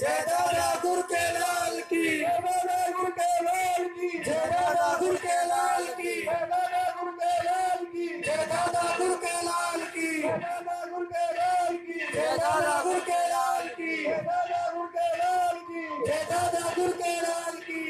जय दादा गुरु के लाल की, जय दादा गुरु के लाल की, जय दादा गुरु के लाल की, जय दादा गुरु के लाल की, जय दादा गुरु के लाल की, जय दादा गुरु के लाल की, जय दादा गुरु के लाल की, जय दादा गुरु के लाल की, जय दादा गुरु के लाल की।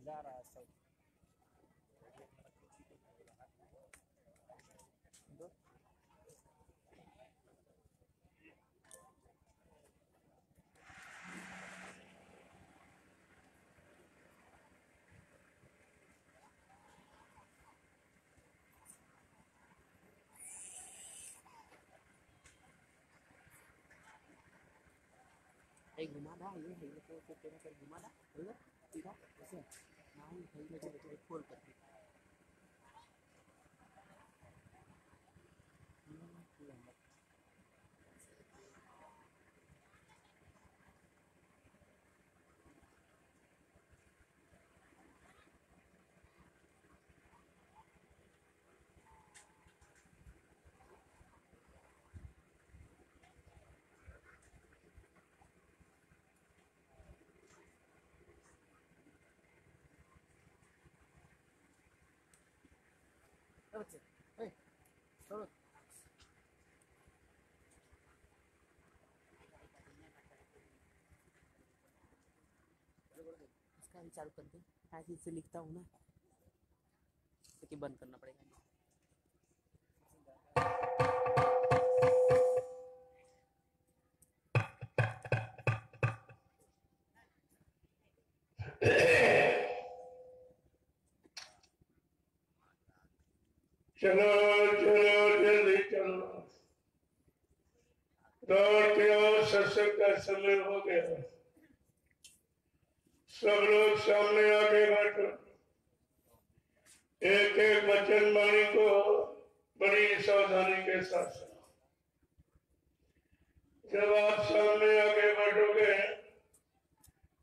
जा रहा है सब। घुमा दा ये है तो तेरा कर घुमा दा इधर सीधा ऐसे नहीं है लगे तो खोल कर बच्चे ए चलो इसका भी चालू कर दे। ऐसे से लिखता हूँ ना तो कि बंद करना पड़ेगा। चलो चलो जल्दी चलो, दौड़ते आओ, सत्संग का समय हो गया। सब लोग सामने आके बैठो। एक एक वचन वाणी को बड़ी सावधानी के साथ सुनो। जब आप सामने आके बैठोगे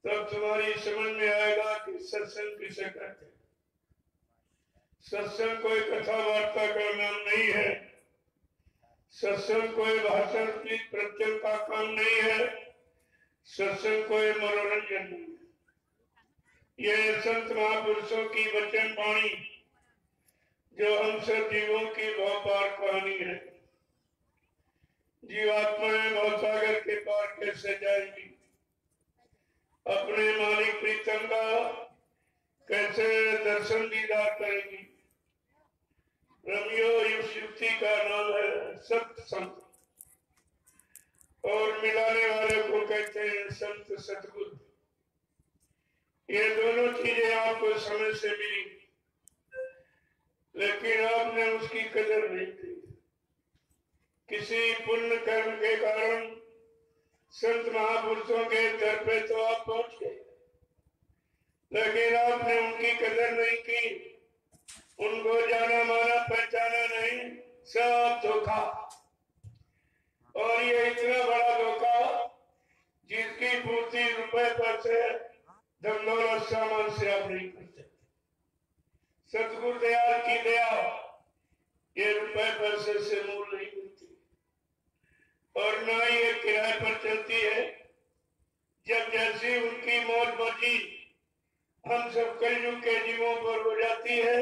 तब तुम्हारी समझ में आएगा कि सत्संग किसे कहते हैं। सत्संग कोई कथा वार्ता का नाम नहीं है। सत्संग कोई भाषण की प्रवचन का काम नहीं है। सत्संग कोई मनोरंजन नहीं है। यह संत महापुरुषों की वचन वाणी जो हम सब जीवों की भवपार कहानी है। जीवात्माएं भवसागर के पार कैसे जाएंगी, अपने मालिक प्रीतम का कैसे दर्शन दीदार करेंगी। रमियो इस युक्ति का नाम है सत्संग और मिलाने वाले को कहते हैं संत सतगुरु। ये दोनों चीजें आपको समय से मिली, लेकिन आपने उसकी कदर नहीं की। किसी पुण्य कर्म के कारण संत महापुरुषों के दर पे तो आप पहुंच गए, लेकिन आपने उनकी कदर नहीं की, उनको जाना माना पहचाना नहीं। सब धोखा। और ये इतना बड़ा धोखा जिसकी पूर्ति रुपए पर से धन दौलत सामान से आप नहीं कर सकते। सतगुरु दयाल की दया ये रुपए पैसे से मूल नहीं मिलती और न ये किराए पर चलती है। जब जैसी उनकी मौज मर्जी हम सब कलयुग के जीवों पर हो जाती है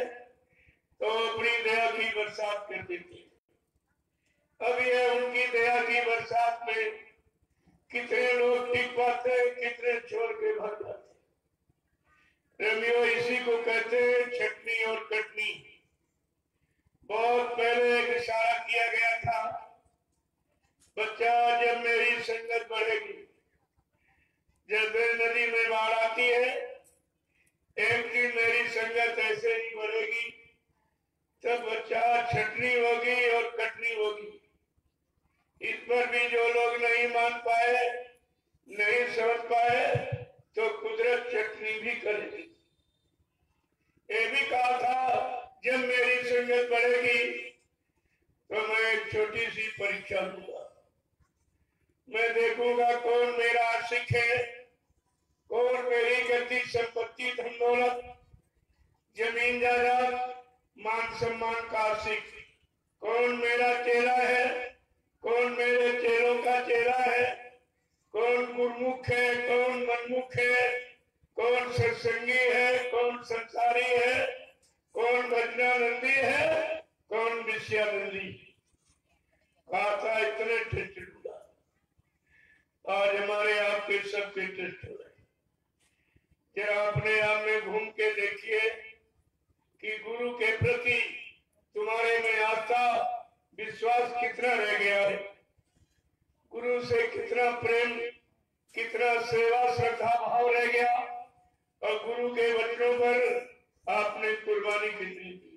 तो अपनी दया की बरसात कर देती है। अब ये उनकी दया की बरसात में कितने लोग टिक पाते, कितने छोड़ के भाग जाते। रमियो इसी को कहते हैं छटनी और कटनी। बहुत पहले एक इशारा किया गया था, बच्चा जब मेरी संगत बढ़ेगी, जैसे नदी में बाढ़ आती है, एक दिन मेरी संगत ऐसे ही बढ़ेगी, तब बच्चा छटनी होगी और कटनी होगी। इस पर भी जो लोग नहीं मान पाए, नहीं समझ पाए, तो कुदरत चटनी भी करेगी। ये भी कहा था जब मेरी संगत बढ़ेगी तो मैं एक छोटी सी परीक्षा लूंगा। मैं देखूंगा कौन मेरा आशिक है, कौन मेरी गति संपत्ति धन दौलत जमीन जायदाद मान सम्मान का आशिक, कौन मेरा चेला है, कौन मेरे चेलों का चेला है, कौन गुरमुख है, कौन मनमुख है, कौन सत्संगी है, कौन संसारी है, कौन भजनानंदी है, कौन विषयानंदी। कहा था इतने टेस्ट लूंगा। आज हमारे आपके सबके टेस्ट हो रहे। जरा अपने आप में घूम के देखिए कि गुरु के प्रति तुम्हारे में आस्था विश्वास कितना रह गया है। गुरु से कितना प्रेम, कितना सेवा श्रद्धा भाव रह गया, और गुरु के वचनों पर आपने कुर्बानी कितनी की।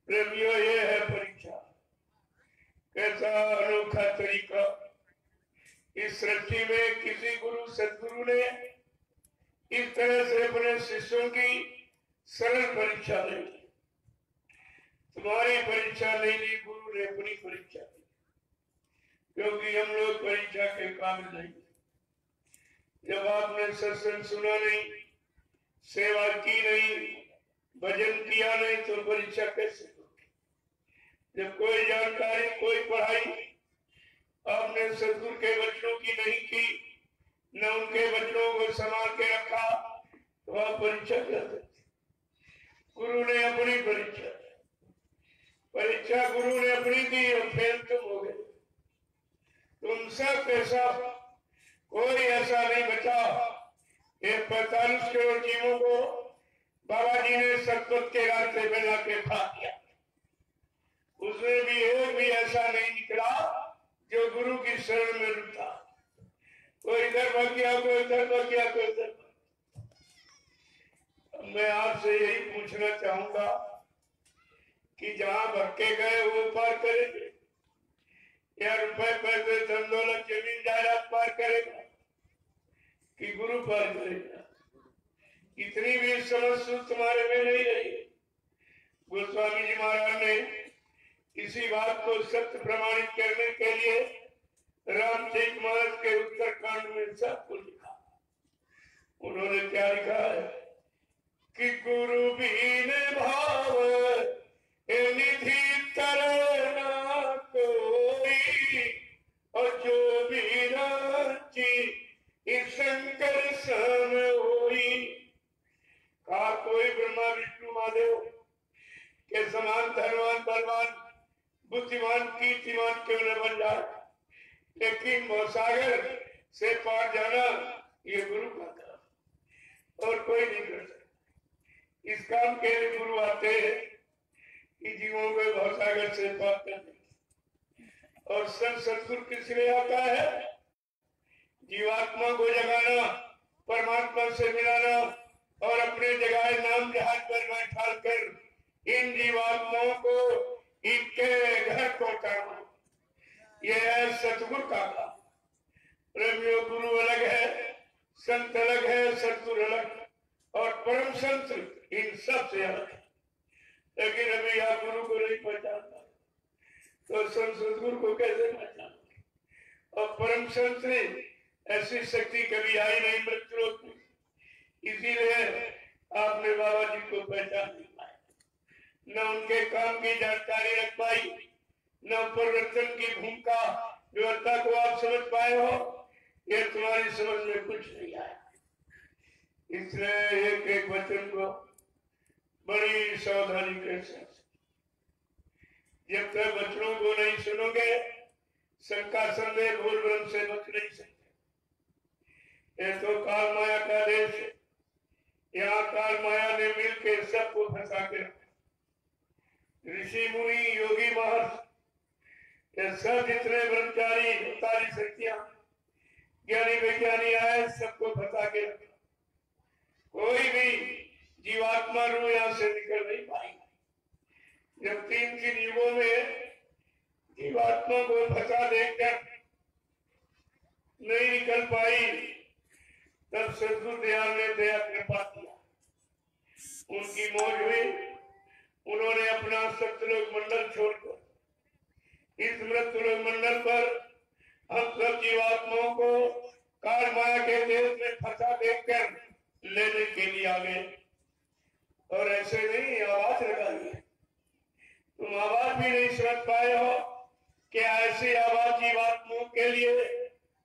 प्रेमियों, ये है परीक्षा। कैसा अनोखा तरीका इस सृष्टि में किसी गुरु सदगुरु ने इस तरह से अपने शिष्यों की सरल परीक्षा ली। तुम्हारी परीक्षा नहीं ली, गुरु ने अपनी परीक्षा ली, क्योंकि हम लोग परीक्षा के काबिल नहीं। जब आपने सत्संग सुना नहीं, सेवा की नहीं, भजन किया नहीं, तो परीक्षा कैसे होगी। जब कोई जानकारी, कोई पढ़ाई आपने सदगुरु के वचनों की नहीं की, न उनके वचनों को संभाल के रखा, तो आप परीक्षा कर सकते। गुरु ने अपनी परीक्षा गुरु ने अपनी दी और फेल तुम हो गए। तुम सब कैसा कोई ऐसा नहीं बचा। ये 45 करोड़ जीवों को बाबा जी ने सतपथ के रास्ते में लाके खा दिया। उसमें भी एक भी ऐसा नहीं निकला जो गुरु की शरण में रुका। कोई इधर भाग गया, कोई इधर भाग गया, कोई इधर। मैं आपसे यही पूछना चाहूंगा कि जहां भटके गए वो पार करेंगे, या रुपए पैसे धन दौलत जमीन जायदाद पार करेगा कि गुरु पार करेगा। इतनी भी समझ तुम्हारे में नहीं रही। गोस्वामी जी महाराज ने इसी बात को सत्य प्रमाणित करने के लिए रामचरित मानस के उत्तरकांड में सबको लिखा। उन्होंने क्या लिखा है कि गुरु बीन भाव निधि तरना कोई, और जो भी रांची शंकर सम होई। कहा कोई ब्रह्मा विष्णु महादेव के समान धनवान बलवान बुद्धिमान कीर्तिमान क्यों न बन जाए, लेकिन भवसागर से पार जाना ये गुरु का काम, और कोई नहीं कर सकता। इस काम के लिए गुरु आते हैं कि जीवों को भवसागर से पार करने। और संत सतगुरु किस लिए आता है? जीवात्मा को जगाना, परमात्मा से मिलाना, और अपने जगह नाम जहाज पर बैठा कर इन जीवात्माओं को इनके घर पहुंचाना। यह है सतगुरु का काम। प्रेमियों, गुरु अलग है, संत अलग है, सतगुरु अलग, और परम संत इन सब से अलग है। लेकिन अभी आप गुरु को नहीं पहचानता, तो संत सतगुरु को कैसे पहचानोगे? और परम संत ने ऐसी शक्ति कभी आई नहीं मृत्यु लोक में, इसीलिए आपने बाबा जी को पहचान नहीं पाया। न उनके काम की जानकारी रख पाई, न परिवर्तन की भूमिका व्यवस्था को आप समझ पाए हो। ये तुम्हारी समझ में कुछ नहीं आया। इसलिए एक एक वचन को बड़ी सावधानी के साथ, जब तक वचनों को नहीं सुनोगे, शंका संदेह भूल भ्रम से बच नहीं सकते। ये तो काल माया का देश है। यहाँ काल माया ने मिलकर सबको फंसा के रखा। ऋषि मुनि योगी महर्षि, ये सब जितने ब्रह्मचारी 48 शक्तियां, ज्ञानी विज्ञानी आए, सबको फंसा के रखा। कोई भी जीवात्मा रूह यहाँ से निकल नहीं पाएगी। जब 3 युगों में जीवात्मा को फंसा देकर नहीं निकल पाई, तब सदगुरु दयाल ने दया कृपा किया। उनकी मौज हुई। उन्होंने अपना सत्यलोक मंडल छोड़कर इस मृत्युलोक मंडल पर हम सब जीवात्माओं को काल माया के देश में फंसा देखकर लेने के लिए आ गए। और ऐसे नहीं आवाज लगाई, तुम आवाज भी नहीं समझ पाए हो कि ऐसी आवाज जीवात्माओं के लिए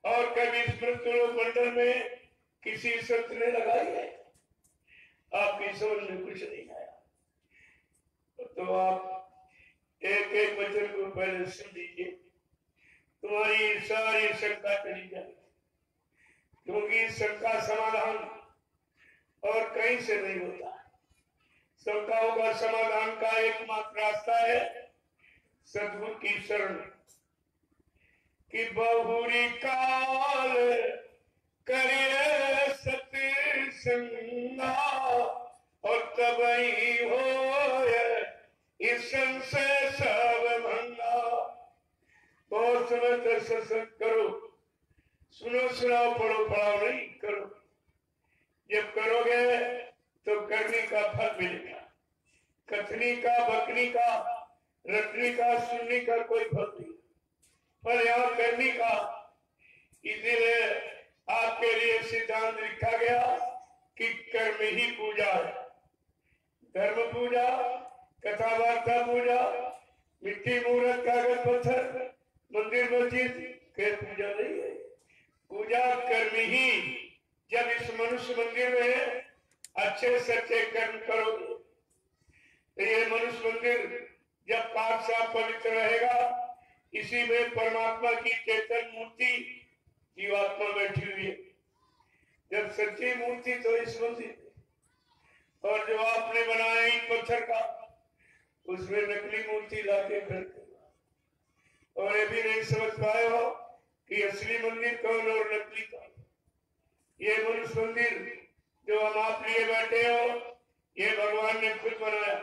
और कभी इस मृत्युलोक मंडल में किसी संत ने लगाई है। आपकी समझ में कुछ नहीं आया, तो आप एक एक वचन को पहले सुन लीजिए। तुम्हारी सारी शंका चली जाएगी, क्योंकि शंका समाधान और कहीं से नहीं होता। शंकाओं का समाधान का एकमात्र रास्ता है सद्गुरु की शरण कि बहुरी काल करिए सत्संगा और तब ही हो इस संशय सब भंगा। बहुत समय तक सत्संग करो, सुनो सुनाओ, पढ़ो पढ़ाओ नहीं करो। जब करोगे तो करने का फल मिलेगा। कथनी का, बकनी का, रटनी का, सुनने का कोई फल नहीं, पर यहाँ करने का। इसीलिए आपके लिए सिद्धांत लिखा गया कि कर्म ही पूजा है। धर्म पूजा, कथा वार्ता पूजा, मिट्टी मूर्त, कागज पत्थर, मंदिर मस्जिद के पूजा नहीं है। पूजा कर्म ही। जब इस मनुष्य मंदिर में अच्छे सच्चे कर्म करोगे तो ये मनुष्य मंदिर जब पाक साफ पवित्र रहेगा, इसी में परमात्मा की चेतन मूर्ति जीवात्मा बैठी हुई है। जब सच्ची मूर्ति तो इस मंदिर, और जो आपने बनाया ईंट पत्थर का, उसमें नकली मूर्ति लाके बैठे। और ये भी नहीं समझ पाए हो कि असली मंदिर कौन और नकली कौन। ये मनुष्य मंदिर जो हम आप लिए बैठे हो, ये भगवान ने खुद बनाया,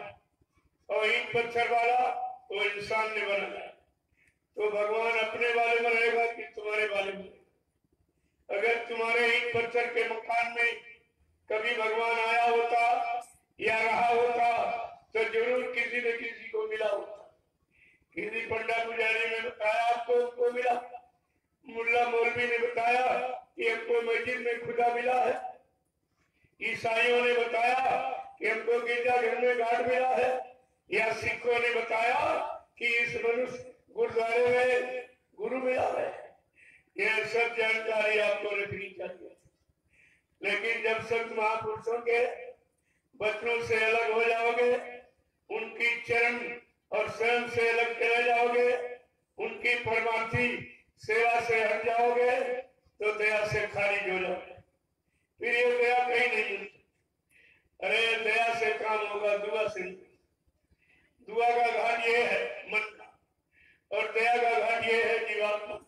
और ईंट पत्थर वाला वो इंसान ने बनाया। तो भगवान अपने वाले में रहेगा कि तुम्हारे वाले में? अगर तुम्हारे ईंट पत्थर के मकान में कभी भगवान आया होता या रहा होता तो जरूर किसी न किसी को मिला होता। किसी पंडा पुजारी ने बताया आपको, उनको मिला। मुल्ला मौलवी ने बताया कि हमको मस्जिद में खुदा मिला है। ईसाइयों ने बताया कि हमको गिरजाघर में गार्ड मिला है। या सिखों ने बताया कि इस मनुष्य गुरुद्वारे में गुरु मिला है। यह सब जानकारी आपको रखनी चाहिए। लेकिन जब संत महापुरुषों के वचनों से अलग हो जाओगे, उनकी चरण और स्वयं से अलग चले जाओगे, उनकी परमार्थी सेवा से हट जाओगे, तो दया से खारिज हो जाओगे। फिर ये दया कहीं नहीं मिलती। अरे दया से काम होगा, दुआ से नहीं। दुआ का घाट ये है मन का, और दया का घाट ये है जीवात्मा।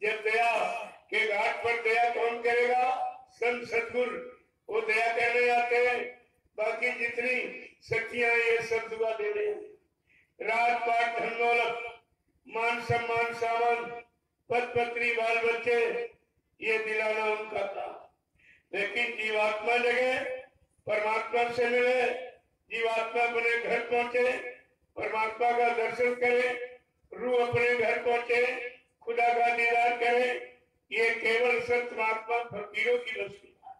जब दया के घाट पर दया कौन करेगा? संत सद्गुरु, वो दया करने आते हैं। बाकी जितनी शक्तियां ये सब दुआ दे रहे हैं। रात पाठ धन दौलत, मान सम्मान, सामान, पद पत्री, बाल बच्चे, ये दिलाना उनका काम। लेकिन जीवात्मा जगह परमात्मा से मिले, जीवात्मा अपने घर पहुंचे, परमात्मा का दर्शन करे, रूह अपने घर पहुंचे, खुदा का दीदार करे, ये केवल संत महात्मा फकीरों की बस की बात।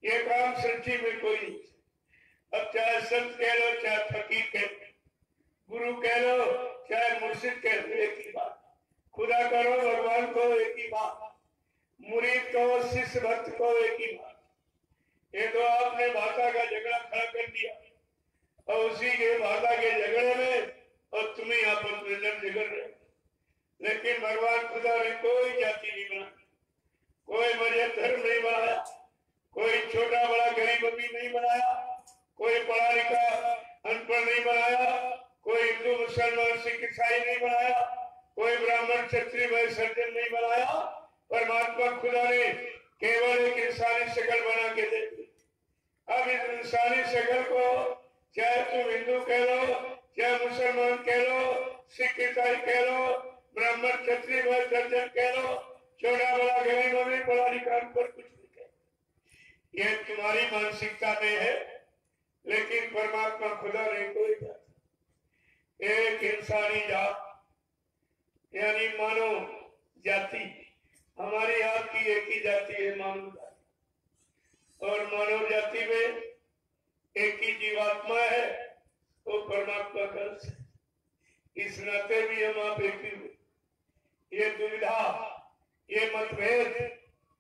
ये काम सृष्टि में कोई नहीं। अब चाहे संत कह लो, चाहे फकीर कह लो, गुरु कह लो, चाहे मुर्शिद कह लो, एक ही बात। खुदा करो, भगवान को एक ही बात, मुरीद को, शिष्य भक्त को एक ही बात। ये तो आपने भाषा का झगड़ा खड़ा कर दिया, और उसी के भाषा के झगड़े में और तुम्हें आपस में लड़ झगड़ रहे। लेकिन भगवान खुदा ने कोई जाति नहीं बनाई, कोई मजहब धर्म नहीं बनाया, कोई छोटा बड़ा गरीब अमीर नहीं बनाया, कोई पढ़ा लिखा अनपढ़ नहीं बनाया, कोई हिंदू मुसलमान सिख ईसाई नहीं बनाया, कोई ब्राह्मण क्षत्रिय वैश्य सज्जन नहीं बनाया। परमात्मा खुदा ने केवल एक इंसानी शक्ल बना के दे दी। अब इस इंसानी शक्ल को चाहे तुम हिंदू कह लो, चाहे मुसलमान कह लो, सिख ईसाई कह लो, ब्राह्मण क्षत्रिय वैश्य सज्जन कह लो, छोटा बड़ा गरीब अमीर पढ़ा लिखा पर कुछ नहीं कह। यह तुम्हारी मानसिकता में है, लेकिन परमात्मा खुदा ने कोई जाति, एक इंसानी जात यानी मानव जाति, हमारी आपकी एक ही जाति है, मानव जाति। और मानव जाति में एक ही जीवात्मा है, वो परमात्मा का अंश है। इस नाते भी हम आप एक ही हुए। ये दुविधा, ये मतभेद,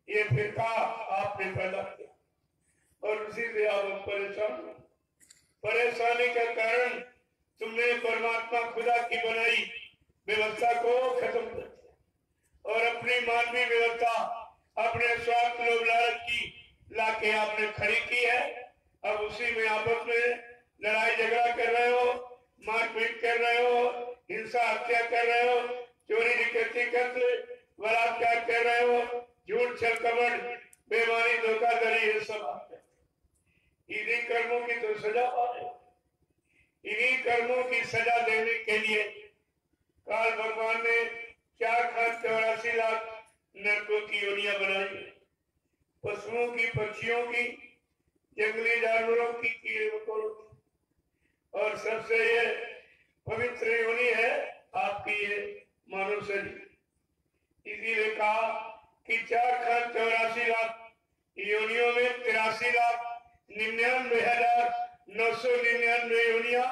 ये फिरका आपने पैदा किया, और उसी से आप परेशान हो। परेशानी का कारण तुमने परमात्मा खुदा की बनाई व्यवस्था को खत्म कर दिया, और अपनी मानवीय व्यवस्था, अपने स्वार्थ लोभ लालच की लाके आपने खड़ी की है, अब उसी में आपस में लड़ाई झगड़ा कर रहे हो, मारपीट कर रहे हो, हिंसा हत्या कर रहे हो, चोरी डकैती करते बलात्कार कर रहे हो, झूठ छल कपट बेईमानी धोखाधड़ी ये सब आप इन्हीं कर्मों की तो सजा पा रहे हो। इन्हीं कर्मों की सजा देने के लिए काल भगवान ने 4,84,00,000 नरकों की योनियां बनाई, पशुओं की, पक्षियों की, जंगली जानवरों की, कीड़े मकोड़ों की, और सबसे ये पवित्र योनि है आपकी ये मानव शरीर। इसीलिए कहा कि 4,84,00,000 योनियों में 83,99,999 योनिया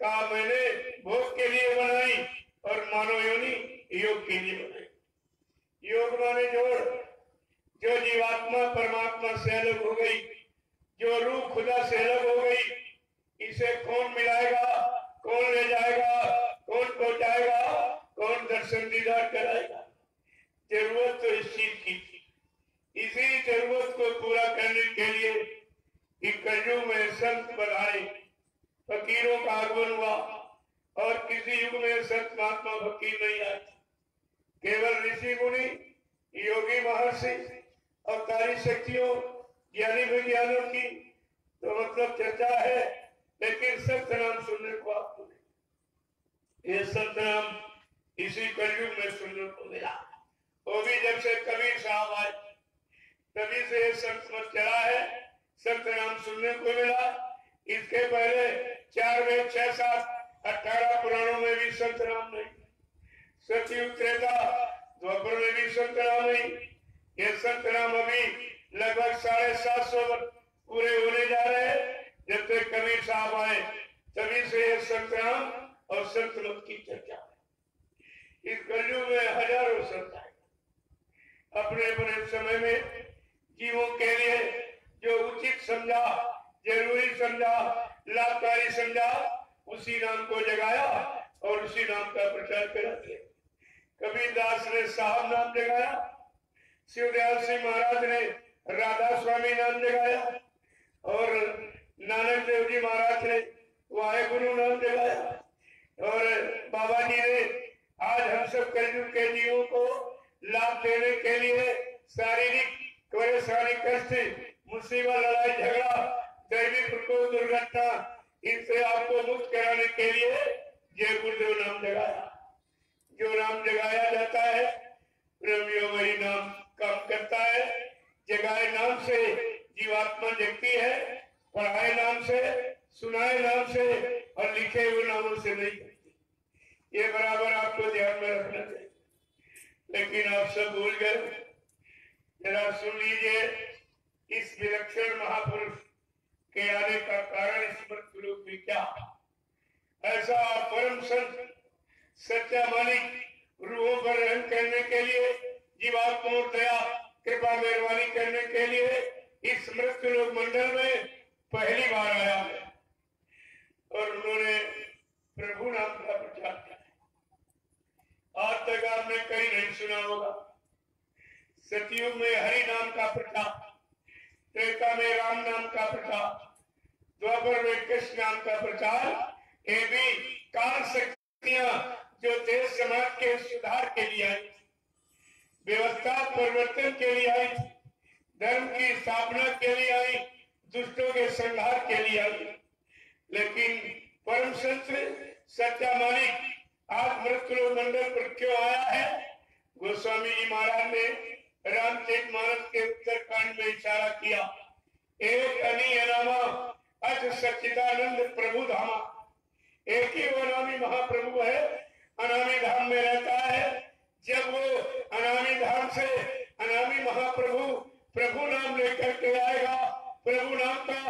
का मैंने भोग के लिए बनाई और मानव योनि योग के लिए बनाई। योग माने जोड़, जो जीवात्मा परमात्मा से अलग हो गई, जो रूह खुदा से अलग हो गई, इसे कौन मिलाएगा, कौन ले जाएगा, कौन पहुंचाएगा, कौन दर्शन दीदार कराएगा। जरूरत तो इस चीज की थी। इसी जरूरत को पूरा करने के लिए कलयुग में संत बढ़ाए, फकीरों का आगमन हुआ, और किसी युग में संत महात्मा फकीर नहीं आए, केवल ऋषि मुनि, योगी, महर्षि, अवतारी शक्तियों, ज्ञानी विज्ञानों की तो मतलब चर्चा है, लेकिन सत्य नाम सुनने को आपको नहीं। ये सत्य नाम इसी कलयुग में सुनने को मिला। वो भी जब से कबीर साहब आए तभी से ये संत मत चला है, संत नाम सुनने को मिला। इसके पहले 4 वेद 6 7 18 पुराणों में भी संत नाम नहीं, सतयुग त्रेता द्वापर में भी संत नाम नहीं। ये संत नाम अभी लगभग 750 पूरे होने जा रहे हैं। जब तक कबीर साहब आए तभी से ये संत नाम और संत मत की चर्चा है। इस कलयुग में हजारों संत आए, अपने अपने समय में जीवों के लिए जो उचित समझा, जरूरी समझा, लाभकारी समझा, उसी नाम को जगाया और उसी नाम का प्रचार करा दिया। कबीरदास ने साहब नाम जगाया, शिवदयाल सिंह महाराज ने राधा स्वामी नाम जगाया, और नानक देव जी महाराज ने वाहेगुरु नाम जगाया, और बाबा जी ने आज हम सब कलयुग के जीवों को लाभ देने के लिए शारीरिक परेशानी, कष्ट, मुसीबत, लड़ाई झगड़ा, दैवी प्रकोप, दुर्घटना, इनसे आपको मुक्त कराने के लिए जय गुरुदेव नाम जगाया। जो नाम जगाया जाता है प्रेमियों वही नाम काम करता है। जगाए नाम से जीवात्मा जगती है, पढ़ाए नाम से, सुनाए नाम से और लिखे हुए नामों से नहीं जगती। ये बराबर आपको ध्यान में रखना चाहिए। लेकिन आप सब भूल गए। जरा सुन लीजिए इस विलक्षण महापुरुष के आने का कारण इस मृत्यु लोक में क्या। ऐसा परम संत, सच्चा मालिक रूहों पर रहम करने के लिए, जीवात्माओं दया कृपा मेहरबानी करने के लिए इस मृत्यु लोक मंडल में पहली बार आया है, और उन्होंने प्रभु नाम का प्रचार किया। आज तक आपने कहीं नहीं सुना होगा। सतयुग में हरि नाम का प्रचार, त्रेता में राम नाम का प्रचार, द्वापर में कृष्ण नाम का प्रचार, ये भी काल शक्तियां जो देश समाज के सुधार के लिए आई, व्यवस्था परिवर्तन के लिए आई, धर्म की स्थापना के लिए आई, दुष्टों के संहार के लिए आई। लेकिन परम संत सच्चा मालिक आज मृत्यु मंडल पर क्यों आया है? गोस्वामी जी महाराज ने रामचरितमानस के उत्तरकांड में इशारा किया। एक अनी अनामा अज सच्चिदानंद प्रभु धामा। एक ही वो अनामी महाप्रभु है, अनामी धाम में रहता है। जब वो अनामी धाम से अनामी महाप्रभु प्रभु नाम लेकर के आएगा, प्रभु नाम का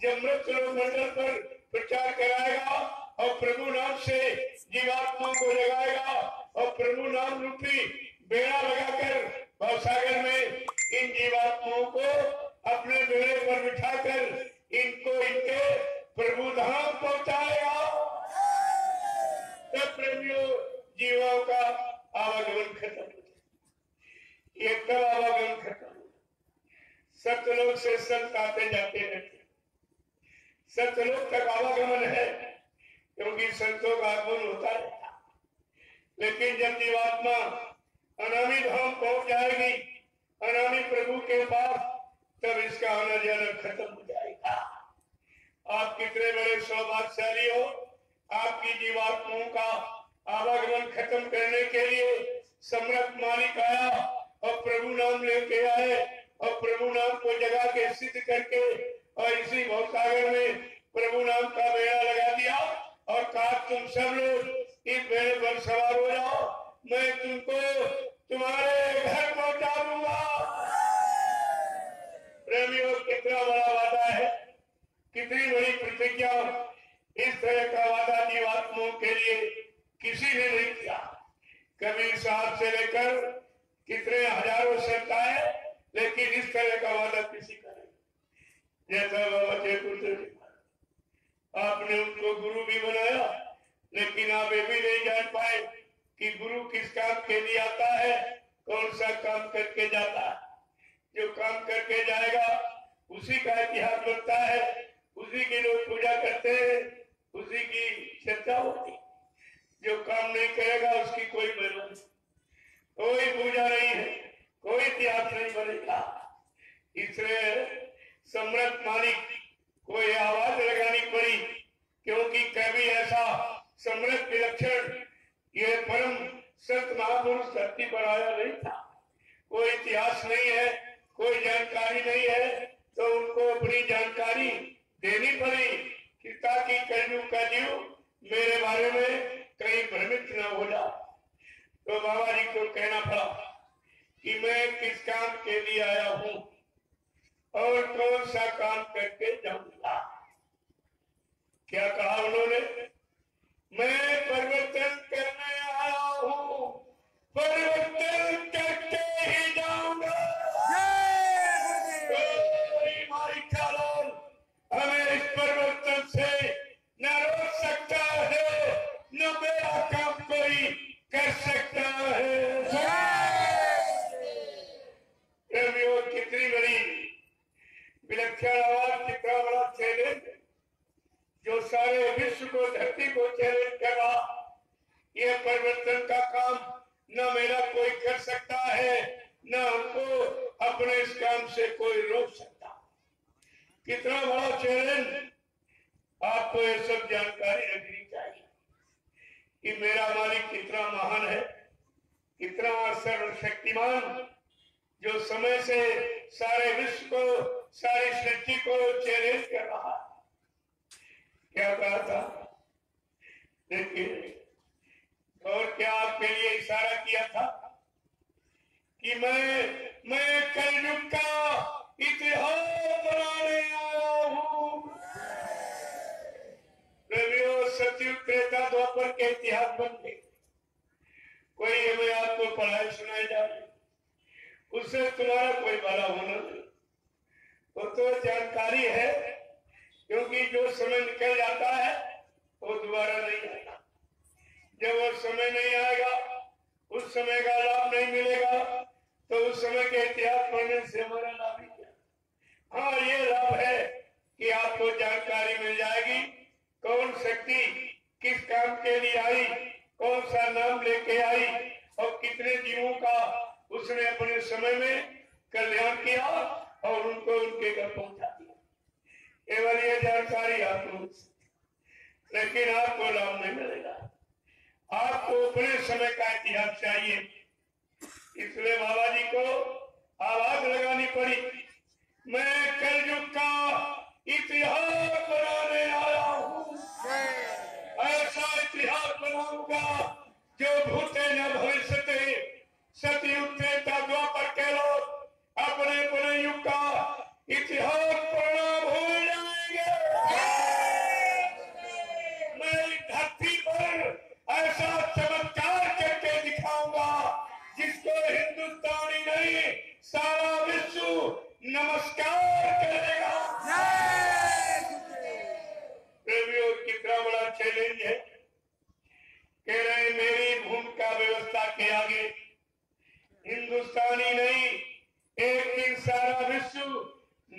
जब मृत्यु मंडल पर प्रचार कराएगा और प्रभु नाम से जीवात्माओं को जगाएगा और प्रभु नाम रूपी बेड़ा लगाकर भवसागर में इन जीवात्माओं को अपने बेड़े पर बिठाकर इनको इनके प्रभु धाम पहुंचाएगा। तब प्रेमियों जीवों का आवागमन खत्म हो जाए। ये कब आवागमन खत्म हो? सत्यलोक से संत आते जाते रहते, सत्यलोक तक आवागमन है क्योंकि संतों का आगमन होता रहता। लेकिन जब जीवात्मा अनामी धाम पहुंच जाएगी, अनामी प्रभु के पास, तब इसका आना जाना खत्म हो जाएगा। आप कितने बड़े सौभाग्यशाली हो, आपकी जीवात्माओं का आवागमन खत्म करने के लिए सम्राट मालिक आया और प्रभु नाम लेके आए और प्रभु नाम को जगा के सिद्ध करके और इसी भवसागर में प्रभु नाम का बेड़ा लगा दिया और कहा तुम सब लोग इस बेड़े पर सवार हो जाओ, मैं तुमको तुम्हारे घर पहुंचा दूंगा। प्रेमियों, कितना बड़ा वादा है, कितनी बड़ी प्रतिज्ञा। इस तरह का वादा जीवात्माओं के लिए किसी ने नहीं किया। कबीर साहब से लेकर कितने हजारों संत आए, लेकिन इस तरह का वादा किसी का नहीं। जैसा बाबा जयपुर आपने उनको गुरु भी बनाया, लेकिन आप ये भी नहीं जान पाए कि गुरु किस काम के लिए आता है, कौन सा काम करके जाता है। जो काम करके जाएगा उसी का इतिहास बनता है, उसी की लोग पूजा करते हैं, उसी की चर्चा होती। जो काम नहीं करेगा उसकी कोई महिमा नहीं, कोई पूजा नहीं है, कोई इतिहास नहीं बनेगा। इसलिए सम्राट मालिक को यह आवाज लगानी पड़ी, क्योंकि कभी ऐसा सम्राट विलक्षण ये परम संत महापुरुष धरती पर आया नहीं था। कोई इतिहास नहीं है, कोई जानकारी नहीं है, तो उनको अपनी जानकारी देनी पड़ी कि ताकि कलयुग का जीव मेरे बारे में कहीं भ्रमित न हो जाए। तो बाबा जी को कहना पड़ा कि मैं किस काम के लिए आया हूं और कौन सा काम करके जाऊंगा। क्या कहा उन्होंने? मैं परिवर्तन करने आया हूं, परिवर्तन करके ही जाऊंगा। हमें इस परिवर्तन से न रोक सकता है, न मेरा काम कोई कर सकता है। कितनी बड़ी विलक्षण आवाज, कितना बड़ा चैलेंज, जो सारे विश्व को, धरती को चैलेंज कर रहा। यह परिवर्तन का काम न मेरा कोई कर सकता है, न हमको अपने इस काम से कोई रोक सकता। कितना बड़ा चैलेंज। आपको ये सब जानकारी रखनी चाहिए कि मेरा मालिक कितना महान है, कितना सर्वशक्तिमान, जो समय से सारे विश्व को, सारी सृष्टि को चैलेंज कर रहा है। क्या कहा था? देखिए, और क्या आपके लिए इशारा किया था कि मैं कलयुग का इतिहास बनाने आया हूं। सतयुग, त्रेता, द्वापर के इतिहास बन गए। कोई हमें आपको पढ़ाई सुनाई जा रही, उससे तुम्हारा कोई भला होना नहीं। वो तो जानकारी है, क्योंकि जो समय निकल जाता है वो दोबारा नहीं आएगा। जब वो समय नहीं आएगा, उस समय का लाभ नहीं मिलेगा, तो उस समय के इतिहास पढ़ने से हमारा लाभ ही क्या। हाँ, ये लाभ है कि आपको जानकारी मिल जाएगी, कौन शक्ति किस काम के लिए आई, कौन सा नाम लेके आई और कितने जीवों का उसने अपने समय में कल्याण किया और उनको उनके घर पहुंचा दिया। केवल ये जानकारी आपको, लेकिन आपको लाभ नहीं मिलेगा। आपको अपने समय का इतिहास चाहिए। इसलिए बाबा जी को आवाज लगानी पड़ी, मैं कलयुग का इतिहास बनाने आया हूं। ऐसा इतिहास बनाऊंगा जो भूते न भविष्यते, सतयुग, त्रेता, द्वापर के लोग अपने अपने युग का इतिहास पढ़ना भूल जाएंगे। मैं धरती पर ऐसा चमत्कार करके दिखाऊंगा जिसको हिंदुस्तानी नहीं, सारा विश्व नमस्कार करेगा। कितना बड़ा चैलेंज है। कह रहे मेरी भूमिका व्यवस्था के आगे हिंदुस्तानी नहीं, एक दिन सारा विश्व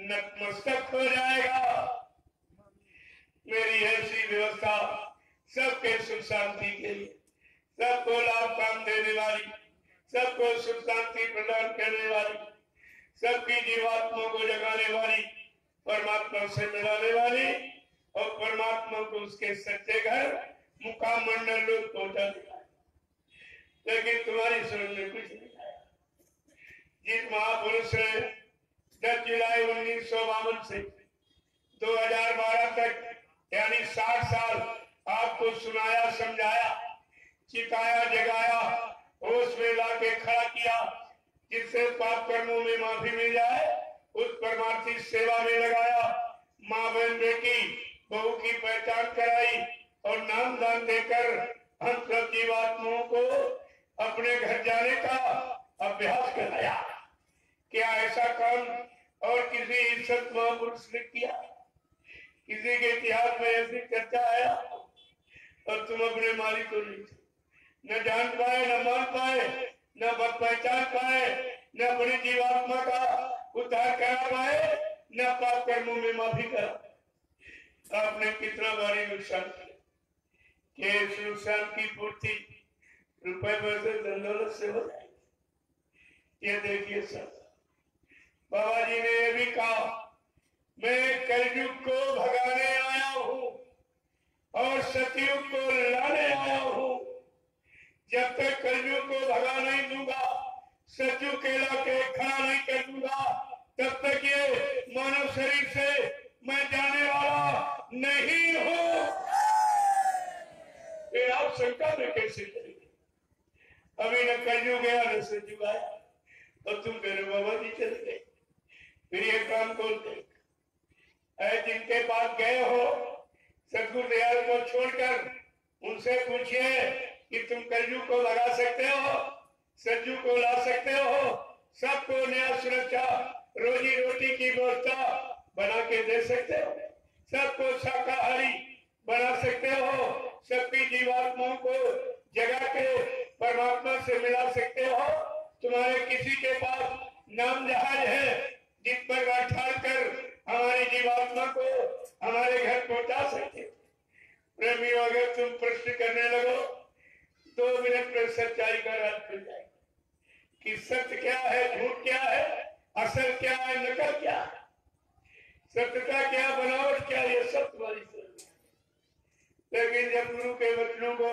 नतमस्तक हो जाएगा। मेरी ऐसी व्यवस्था सबके सुख शांति के लिए, सबको लाभ काम देने वाली, सबको सुख शांति प्रदान करने वाली, सबकी जीवात्मा को जगाने वाली, परमात्मा से मिलाने वाली और परमात्मा को उसके सच्चे घर मुकाम मंडल लोग पहुंचाने वाली। लेकिन तुम्हारी समझ में कुछ नहीं आया। जिस महापुरुष ने 10 जुलाई 1952 से 2012 तक यानी 60 साल आपको सुनाया, समझाया, चिताया, जगाया, होश में लाके खड़ा किया, जिससे पाप कर्मों में माफी मिल जाए, उस परमार्थी सेवा में लगाया। माँ बहन बेटी बहू की पहचान कराई और नाम दान देकर हम सब जीवात्माओं को अपने घर जाने का अभ्यास कराया। क्या ऐसा काम और किसी इज्जत महापुरुष ने किया? किसी के इतिहास में ऐसी चर्चा आया? और तुम अपने मालिक को नहीं न जान पाए, न मान पाए, न पहचान पाए, न अपनी जीवात्मा का उद्धार करा पाए, न पाप कर्मों में माफी करा। आपने कितना भारी नुकसान किया कि इस नुकसान की पूर्ति रुपए पैसे धन दौलत से हो जाएगी। ये देखिए सर, बाबा जी ने ये भी कहा, मैं कलयुग को भगाने आया हूँ और सतयुग को लाने आया हूँ। जब तक कलयुग को भगा नहीं दूंगा, सतयुग के लाके खड़ा नहीं कर दूंगा, तब तक ये मानव शरीर से मैं जाने वाला नहीं हूँ। फिर आप शंका में कैसे करेंगे? अभी न कलयुग गया न सतयुग आया और तुम कह रहे बाबा जी चले गए। फिर ये काम कौन करेगा? जिनके पास गए हो सतगुरु दयाल को छोड़कर, उनसे पूछिए कि तुम कलयुग को भगा सकते हो, सतयुग को ला सकते हो, सबको न्याय सुरक्षा रोजी रोटी की व्यवस्था बना के दे सकते हो, सबको शाकाहारी बना सकते हो, सबकी जीवात्माओं को जगा के परमात्मा से मिला सकते हो। तुम्हारे किसी के पास नाम जहाज है जिस पर बैठा कर हमारी जीवात्मा को हमारे घर पहुंचा सकते? प्रेमियों, अगर तुम प्रश्न करने लगो 2 मिनट में सच्चाई का राज खुल जाएगा कि सत्य क्या है, झूठ क्या है, असल क्या है, नकल क्या है, सत्यता क्या, बनावट क्या, ये सब तुम्हारी समझ। लेकिन जब गुरु के वचनों को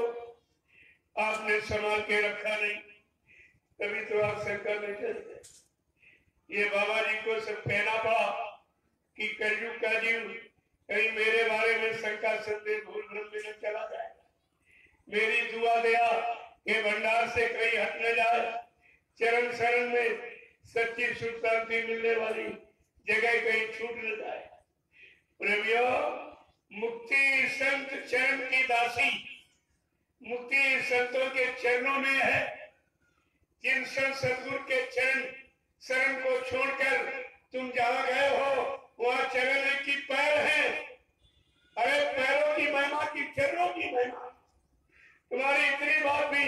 आपने संभाल के रखा नहीं, तभी तो आप शंका में चल गए। ये बाबा जी को सब कहना पड़ा कि कलयुग का जीव कहीं मेरे बारे में शंका संदेह भूल भ्रम में न चला जाए। मेरी दुआ दया के भंडार से कहीं हट न जाए। चरण शरण में सच्ची सुख शांति मिलने वाली जगह कहीं छूट न जाए। प्रेमियों, मुक्ति संत चरण की दासी, मुक्ति संतों के चरणों में है। जिन संत सदगुरु के चरण शरण को छोड़कर तुम जहां गए हो वहां चरण की पैर है। अरे पैरों की महिमा की चरणों की महिमा। तुम्हारी इतनी बात भी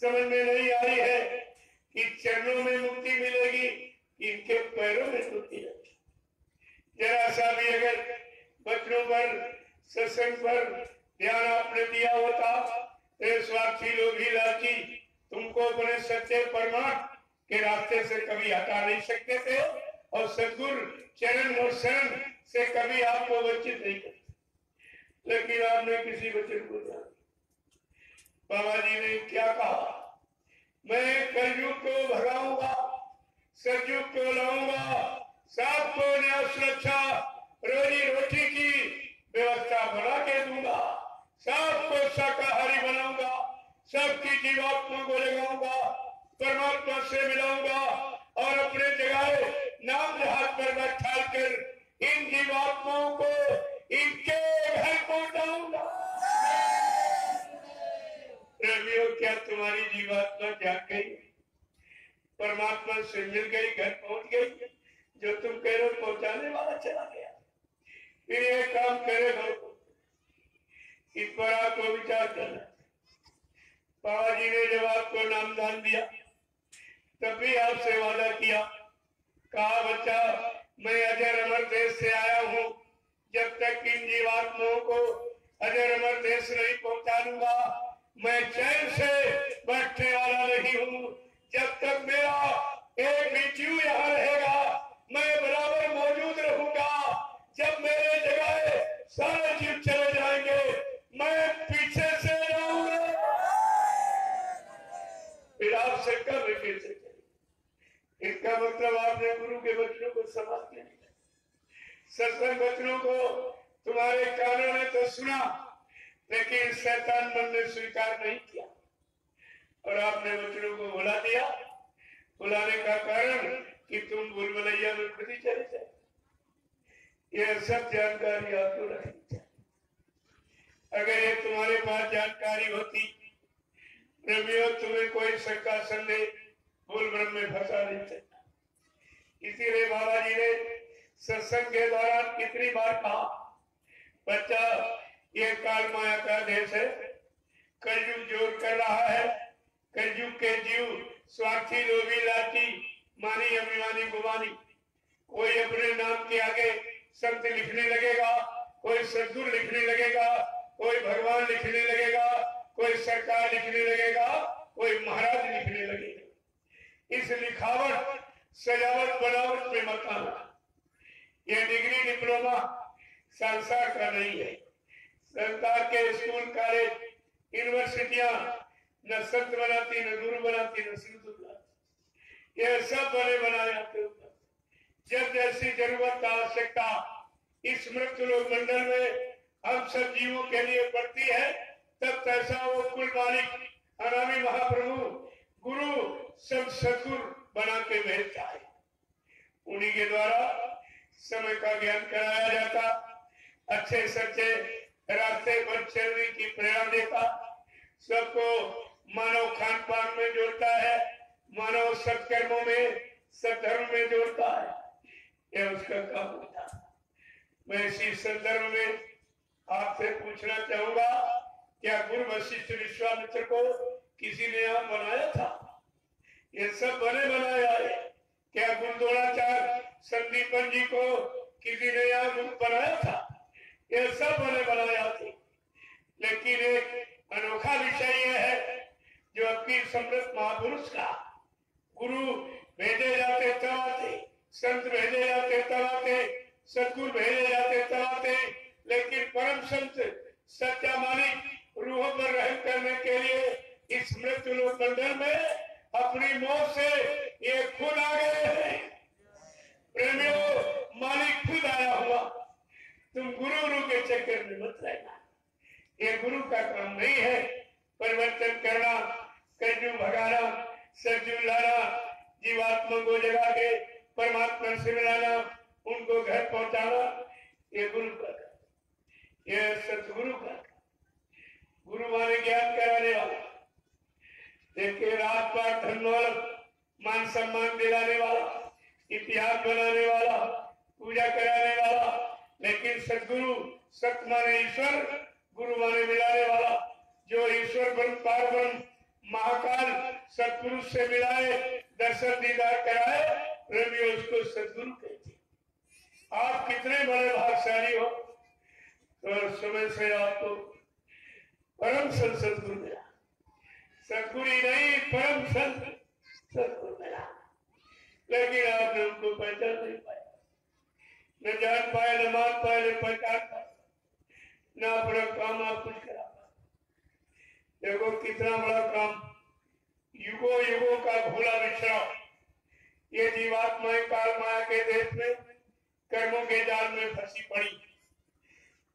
समझ में नहीं आई है कि चरणों में मुक्ति मिलेगी, इनके पैरों में मुक्ति है। जरा सा भी अगर बच्चों पर, सत्संग पर ध्यान आपने दिया होता तो स्वार्थी लोग ही लालची तुमको अपने सच्चे परमात्मा के रास्ते से कभी हटा नहीं सकते थे और सदगुरु चरण और शरण से कभी आपको वंचित नहीं करते। लेकिन आपने किसी वचन को जाना। बाबा जी ने क्या कहा? मैं कलयुग को भगाऊंगा, सतयुग को लाऊंगा, सबको न्याय सुरक्षा रोजी रोटी की व्यवस्था बना के दूंगा, सबको शाकाहारी बनाऊंगा, सबकी जीवात्मा को जगाऊंगा, परमात्मा से मिलाऊंगा और अपने जगह नाम जहाज पर बैठा कर इन जीवात्माओं को इनके घर पहुंचाऊंगा। प्रेमियों, क्या तुम्हारी जीवात्मा जाग गई, परमात्मा से मिल गई, घर पहुंच गई? जो तुम कह रहे हो पहुंचाने वाला चला गया। फिर ये काम करे हो, इस पर आपको विचार करना। बाबा जी ने जब आपको नामदान दिया तब भी आपसे वादा किया, कहा बच्चा मैं अजर अमर देश से आया हूँ, जब तक इन जीवात्माओं को अजर अमर देश नहीं पहुंचा दूंगा, मैं चैन से बैठने वाला नहीं हूँ। जब तक मेरा एक भी जीव यहाँ रहेगा, मैं बराबर मौजूद रहूंगा। जब मेरे जगह सारे जीव चले जाएंगे, मैं पीछे से जाऊंगा। फिर आपसे कब फिर से चले। इसका मतलब आपने गुरु के वचनों को समझ लिया, सत्संग वचनों को तुम्हारे कानों ने तो सुना, लेकिन शैतान मन ने स्वीकार नहीं किया और आपने वचनों को भुला दिया। भुलाने का कारण कि तुम भूलभुलैया में खुद ही चले जाए। यह सब जानकारी आपको रखनी चाहिए। अगर ये तुम्हारे पास जानकारी होती, प्रेमियों, तुम्हें कोई शंका संदेह भूल भ्रम में फंसा नहीं सकता। इसीलिए बाबा जी ने सत्संग के दौरान कितनी बार कहा, बच्चा ये काल माया का देश है, कलयुग जोर कर रहा है। कलयुग के जीव स्वार्थी, लोभी, लालची, मानी, अभिमानी, गुमानी। कोई अपने नाम के आगे संत लिखने लगेगा, कोई सदगुरु लिखने लगेगा, कोई भगवान लिखने लगेगा, कोई सरकार लिखने लगेगा, कोई महाराज लिखने लगेगा। इस लिखावट, सजावट, बनावट में मत आना। यह डिग्री डिप्लोमा संसार का नहीं है। संसार के स्कूल, कॉलेज, यूनिवर्सिटियां न संत बनाती, न गुरु बनाती, न सिद्ध बनाती। यह सब बने बनाए आते ऊपर। जब जैसी जरूरत, आवश्यकता इस मृत्यु लोक मंडल में हम सब जीवों के लिए पड़ती है, तब तैसा वो कुल मालिक अनामी महाप्रभु गुरु सब सदगुरु बना के भेजता है। उन्हीं के द्वारा समय का ज्ञान कराया जाता, अच्छे सच्चे रास्ते पर चलने की प्रेरणा देता, सबको मानव खान पान में जोड़ता है, मानव सत्कर्मों में, सद्धर्म में जोड़ता है। यह उसका काम होता है। मैं इसी संदर्भ में आपसे पूछना चाहूंगा, क्या गुरु वशिष्ठ विश्वामित्र को किसी ने यहाँ बनाया था? ये सब बने बनाए आए। क्या गुरुद्रोणाचार्य संदीपन जी को किसी ने यहाँ गुरु बनाया था? ये सब बने बनाए आते। लेकिन एक अनोखा विषय यह है, जो आपकी समृद्ध महापुरुष का गुरु भेजे जाते तब आते, संत भेजे जाते तब आते, सदगुरु भेजे जाते तब आते, लेकिन परम संत सच्चा मालिक रूहों पर रहम करने के लिए इस मृत्यु लोक मंडल में अपनी मौत से ये खुद आ गए हैं। प्रेमियों, मालिक खुद आया हुआ। तुम गुरु के चक्कर में मत रहना। ये गुरु का काम नहीं है परिवर्तन करना, कलयुग भगाना, सतयुग लाना, जीवात्मा को जगा के परमात्मा से मिलाना, उनको घर पहुंचाना। ये गुरु का काम, ये सतगुरु का काम। गुरु माने ज्ञान कराने वाला, देखिए रात पार धन दौलत, मान सम्मान दिलाने वाला, इतिहास बनाने वाला, पूजा कराने वाला, लेकिन सदगुरु, सत माने ईश्वर, गुरु माने मिलाने वाला। जो ईश्वर ब्रह्म, पार ब्रह्म, महाकाल सतपुरुष से मिलाए, दर्शन दीदार कराए, प्रेमी उसको सदगुरु कहते हैं। आप कितने बड़े भाग्यशाली हो, तो समय से आपको परम संत सदगुरु मिला। सदगुरु ही नहीं, परम संत सदगुरु मिला, लेकिन आपने उनको पहचान नहीं पाया, न जान पाए, न मान पाए, न पहचान पाए, न अपना काम आप कुछ करा पाए। देखो कितना बड़ा काम, युगों युगों का भूला विश्राम। ये जीवात्माएं काल माया के देश में कर्मों के जाल में फंसी पड़ी,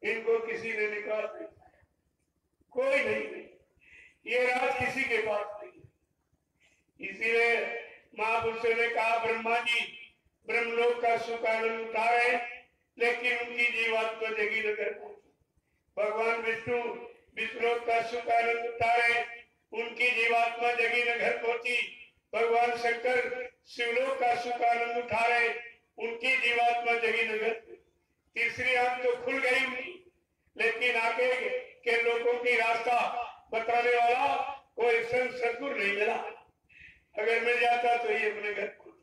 इनको किसी ने निकाल नहीं पाया, कोई नहीं। ये राज किसी के पास नहीं। इसीलिए महापुरुषों ने कहा, ब्रह्मा जी ब्रह्मलोक का सुख आनंद उठाए, लेकिन उनकी जीवात्मा जगी नगर पहुंची। भगवान विष्णु विष्णुलोक का सुख आनंद उठाए, उनकी जीवात्मा जगी नगर पहुंची। भगवान शंकर शिवलोक का सुख आनंद उठा रहे, उनकी जीवात्मा जगी नगर। तीसरी आंख तो खुल गई उनकी, लेकिन आगे के लोगों की रास्ता बताने वाला कोई संत सदगुरु नहीं मिला। अगर मिल जाता तो ये अपने घर खुद,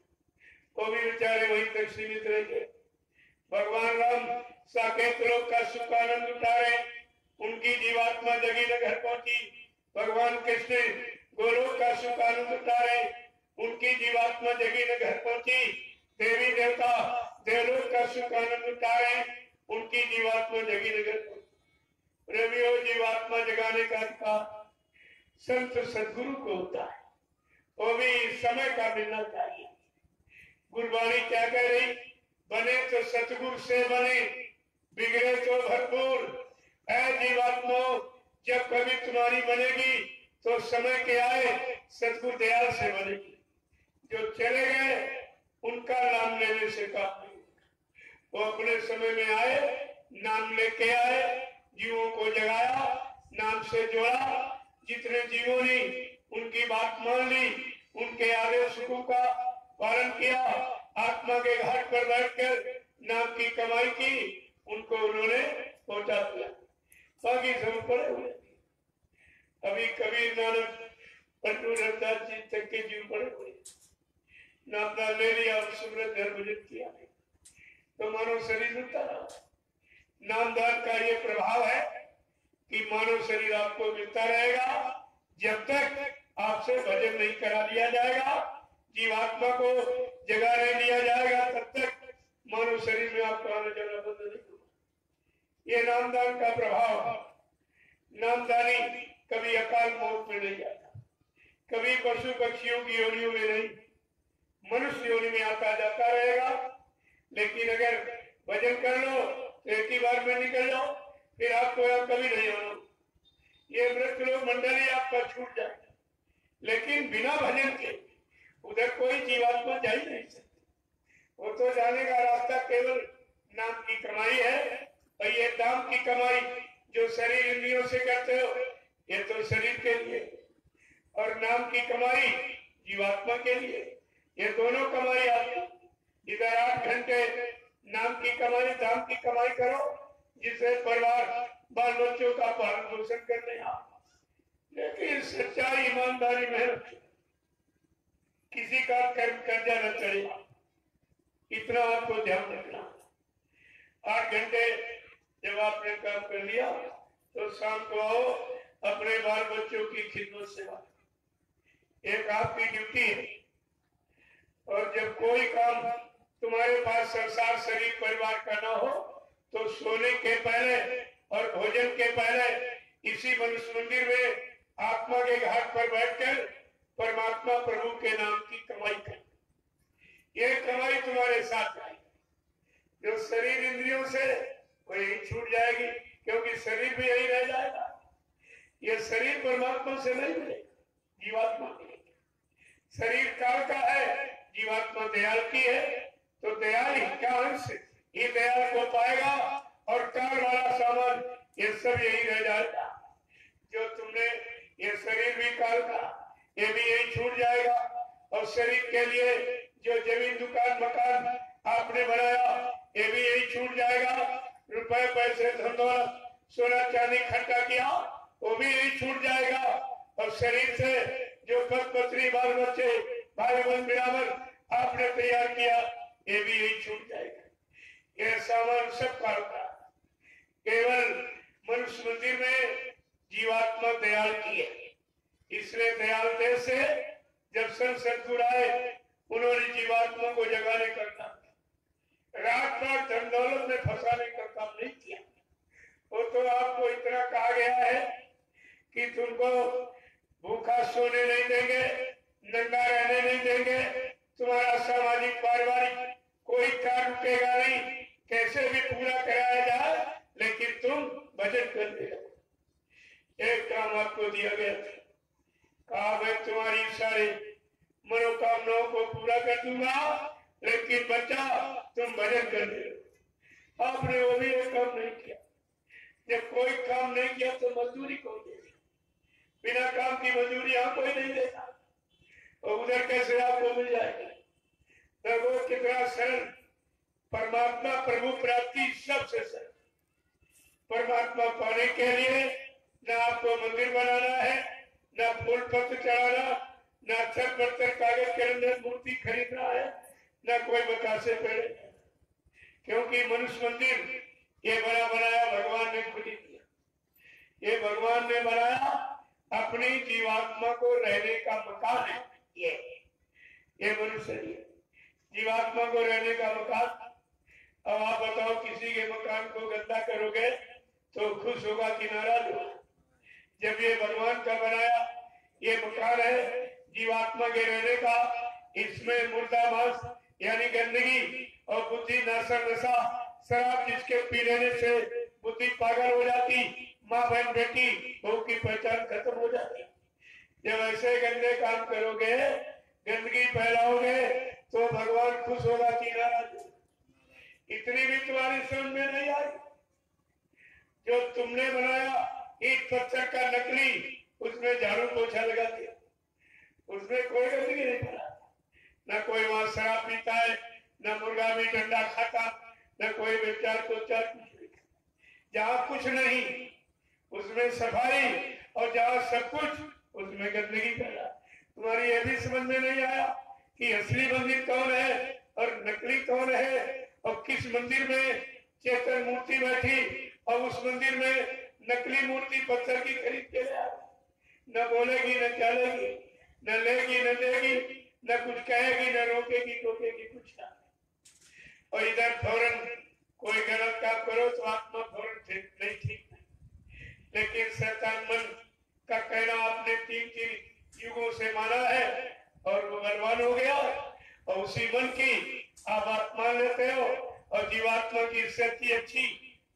वो भी बेचारे वहीं तक सीमित रह गए। भगवान राम साकेत लोक का सुख आनंद उठा रहे, उनकी जीवात्मा जगी न घर पहुंची। भगवान कृष्ण गोलोक का सुख आनंद उठा रहे, उनकी जीवात्मा जगी न घर पहुंची। देवी देवता देवलोक का सुख आनंद उठा रहे, उनकी जीवात्मा जगी न घर पहुंची। प्रेमियों, जीवात्मा जगाने का अधिकार संत सदगुरु को होता है, वो भी समय का मिलना चाहिए। गुरबाणी क्या कह रही? बने तो सतगुरु से बने, बिगड़े तो भरपूर। ऐ जीवात्मा, जब कभी तुम्हारी बनेगी तो समय के आए सतगुरु दयाल से बनेगी। जो चले गए उनका नाम लेने से काम नहीं। वो अपने समय में आए, नाम लेके आए, जीवों को जगाया, नाम से जोड़ा। जितने जीवों ने उनकी बात मान ली, उनके आदेश हुक्म का पालन किया, आत्मा के घाट पर बैठकर नाम की कमाई की, उनको उन्होंने पहुंचा दिया। बाकी सब पड़े हुए। अभी कबीर नानक पट्टू रविदास जी तक के जीव पड़े हुए। नामदान ले लिया और सुमरन घर भजन किया नहीं तो मानव शरीर मिलता रहा। नामदान का ये प्रभाव है कि मानव शरीर आपको मिलता रहेगा जब तक आपसे भजन नहीं करा लिया जाएगा, जीवात्मा को जगा नहीं लिया जाएगा, तब तक मानव शरीर में आपका आना जाना बंद नहीं होगा। ये नामदान का प्रभाव है। नामदानी कभी अकाल मौत में नहीं जाता, कभी पशु पक्षियों की योनियों में नहीं, मनुष्य योनि में आता जाता रहेगा। लेकिन अगर भजन कर लो तो एक ही बार में निकल जाओ, फिर आपको यहाँ कभी नहीं आना। ये मृत लोग मंडली आपका छूट जाएगा, लेकिन बिना भजन के उधर कोई जीवात्मा जा ही नहीं सकती। वो तो जाने का रास्ता केवल नाम की कमाई है। और ये नाम की कमाई जो शरीर इंद्रियों से करते हो, ये तो शरीर के लिए, और नाम की कमाई जीवात्मा के लिए। ये दोनों कमाई आपकी। इधर 8 घंटे नाम की कमाई, धाम की कमाई करो, जिससे परिवार बाल बच्चों का पालन पोषण करने आ। लेकिन सच्चाई ईमानदारी मेहनत, किसी का कर्जा न चढ़ेगा, इतना आपको ध्यान रखना। 8 घंटे जब आपने काम कर लिया तो शाम को आओ, अपने बाल बच्चों की खिदमत सेवा, एक आपकी ड्यूटी है। और जब कोई काम तुम्हारे पास संसार शरीर परिवार का ना हो तो सोने के पहले और भोजन के पहले इसी मनुष्य मंदिर में आत्मा के घाट पर बैठकर परमात्मा प्रभु के नाम की कमाई कर। ये कमाई तुम्हारे साथ आएगी। जो शरीर इंद्रियों से वो यही छूट जाएगी, क्योंकि शरीर भी यही रह जाएगा। ये शरीर परमात्मा से नहीं मिलेगा, जीवात्मा मिलेगी। शरीर काल का है, जीवात्मा दयाल की है, तो दयाल का अंश ये दयाल को पाएगा, और काल वाला सामान ये सब यही रह जाएगा। जो तुमने ये शरीर भी काल का, ये भी यही छूट जाएगा। और शरीर के लिए जो जमीन दुकान मकान आपने बनाया, ये भी यही छूट जाएगा। रुपए पैसे धन दौलत सोना चांदी इकट्ठा किया, वो भी यही छूट जाएगा। और शरीर से जो पद पत्नी बाल बच्चे भाई बहन बराबर आपने तैयार किया, ये भी यही छूट जाएगा। ये सामान सब काल का। केवल मनुष्य मंदिर में जीवात्मा दयाल की है, इसलिए दयाल देव से जब संत सदगुरु आए, उन्होंने जीवात्मा को जगाने का काम किया, रात रात धन दौलत में फंसाने का काम नहीं किया। वो तो आपको इतना कहा गया है कि तुमको भूखा सोने नहीं देंगे, नंगा रहने नहीं देंगे, तुम्हारा सामाजिक पारिवारिक कोई कार्य रुकेगा नहीं, कैसे भी पूरा कराया जाए, लेकिन तुम भजन कर देगा। एक काम आपको दिया गया था, कहा मैं तुम्हारी सारे मनोकामनाओं को पूरा कर दूंगा, लेकिन बच्चा तुम भजन कर दे। आपने वो भी एक काम नहीं किया। जब कोई काम नहीं किया तो मजदूरी कौन देगा? बिना काम की मजदूरी यहाँ कोई नहीं देता, और उधर कैसे आपको मिल जाएगी? तो कितना सरल परमात्मा प्रभु प्राप्ति सबसे सरल। परमात्मा पाने के लिए न आपको मंदिर बनाना है, न फूल पत्र चढ़ाना, न अक्षर पत्थर कागज के अंदर मूर्ति खरीदना है, न कोई बतासे पेड़, क्योंकि मनुष्य मंदिर ये बड़ा बनाया भगवान ने खुद ही किया। ये भगवान ने बनाया अपनी जीवात्मा को रहने का मकान है। ये मनुष्य जीवात्मा को रहने का मकान। अब आप बताओ, किसी के मकान को गंदा करोगे तो खुश होगा कि नाराज होगा? जब ये भगवान का बनाया ये मकान है जीवात्मा के रहने का, इसमें मुर्दा मांस यानी गंदगी और बुद्धि नाशा नशा शराब जिसके पी लेने से बुद्धि पागल हो जाती, माँ बहन बेटी बहू की पहचान खत्म हो जाती। जब ऐसे गंदे काम करोगे, गंदगी फैलाओगे तो भगवान खुश होगा कि नाराज? इतनी भी तुम्हारी समझ में नहीं आई? जो तुमने बनाया ईट पत्थर का नकली, उसमें झाड़ू पोछा लगा दिया, उसमें कोई गंदगी नहीं फैला। न कोई वहां शराब पीता है, न मुर्गा भी डंडा खाता, न कोई विचार को चार, कुछ नहीं। जहाँ कुछ नहीं उसमें सफाई, और जहाँ सब कुछ उसमें गंदगी फैला। तुम्हारी ये भी समझ में नहीं आया कि असली मंदिर कौन है और नकली कौन है, और किस मंदिर में चेतन मूर्ति बैठी और उस मंदिर में नकली मूर्ति पत्थर की खरीद के ले, न बोलेगी न चलेगी, न लेगी न देगी, न कुछ कहेगी न रोकेगी टोकेगी, कुछ ना। और इधर फौरन कोई गलत काम करो तो आत्मा फौरन ठीक नहीं। लेकिन शैतान मन का कहना आपने 3 युगों से माना है और वो बलवान हो गया, और उसी मन की आप आत्मा लेते हो और जीवात्मा की सच्ची अच्छी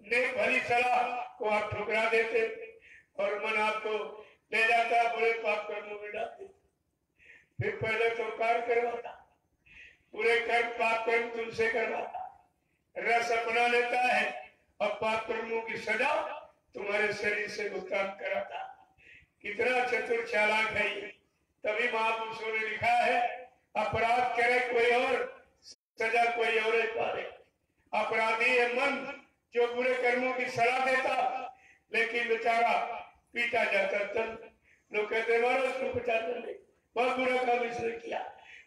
नेक भली सलाह को आप ठुकरा देते, और मन आपको ले जाता बुरे पाप कर्मों में डाल देता। फिर पहले तो कार्य करवाता, पूरे कर्म पाप कर्म तुमसे करवाता, रस अपना लेता है और पाप कर्मों की सजा तुम्हारे शरीर से भुगतान कराता। कितना चतुर चालाक है ये। तभी महापुरुषों ने लिखा है, अपराध करे कोई और, सजा कोई और पावे। अपराधी है मन जो बुरे कर्मों की सलाह देता, लेकिन बेचारा पीटा जाता। तब लोग कहते मारो उसको बचाते नहीं, बहुत बुरा काम इसने किया।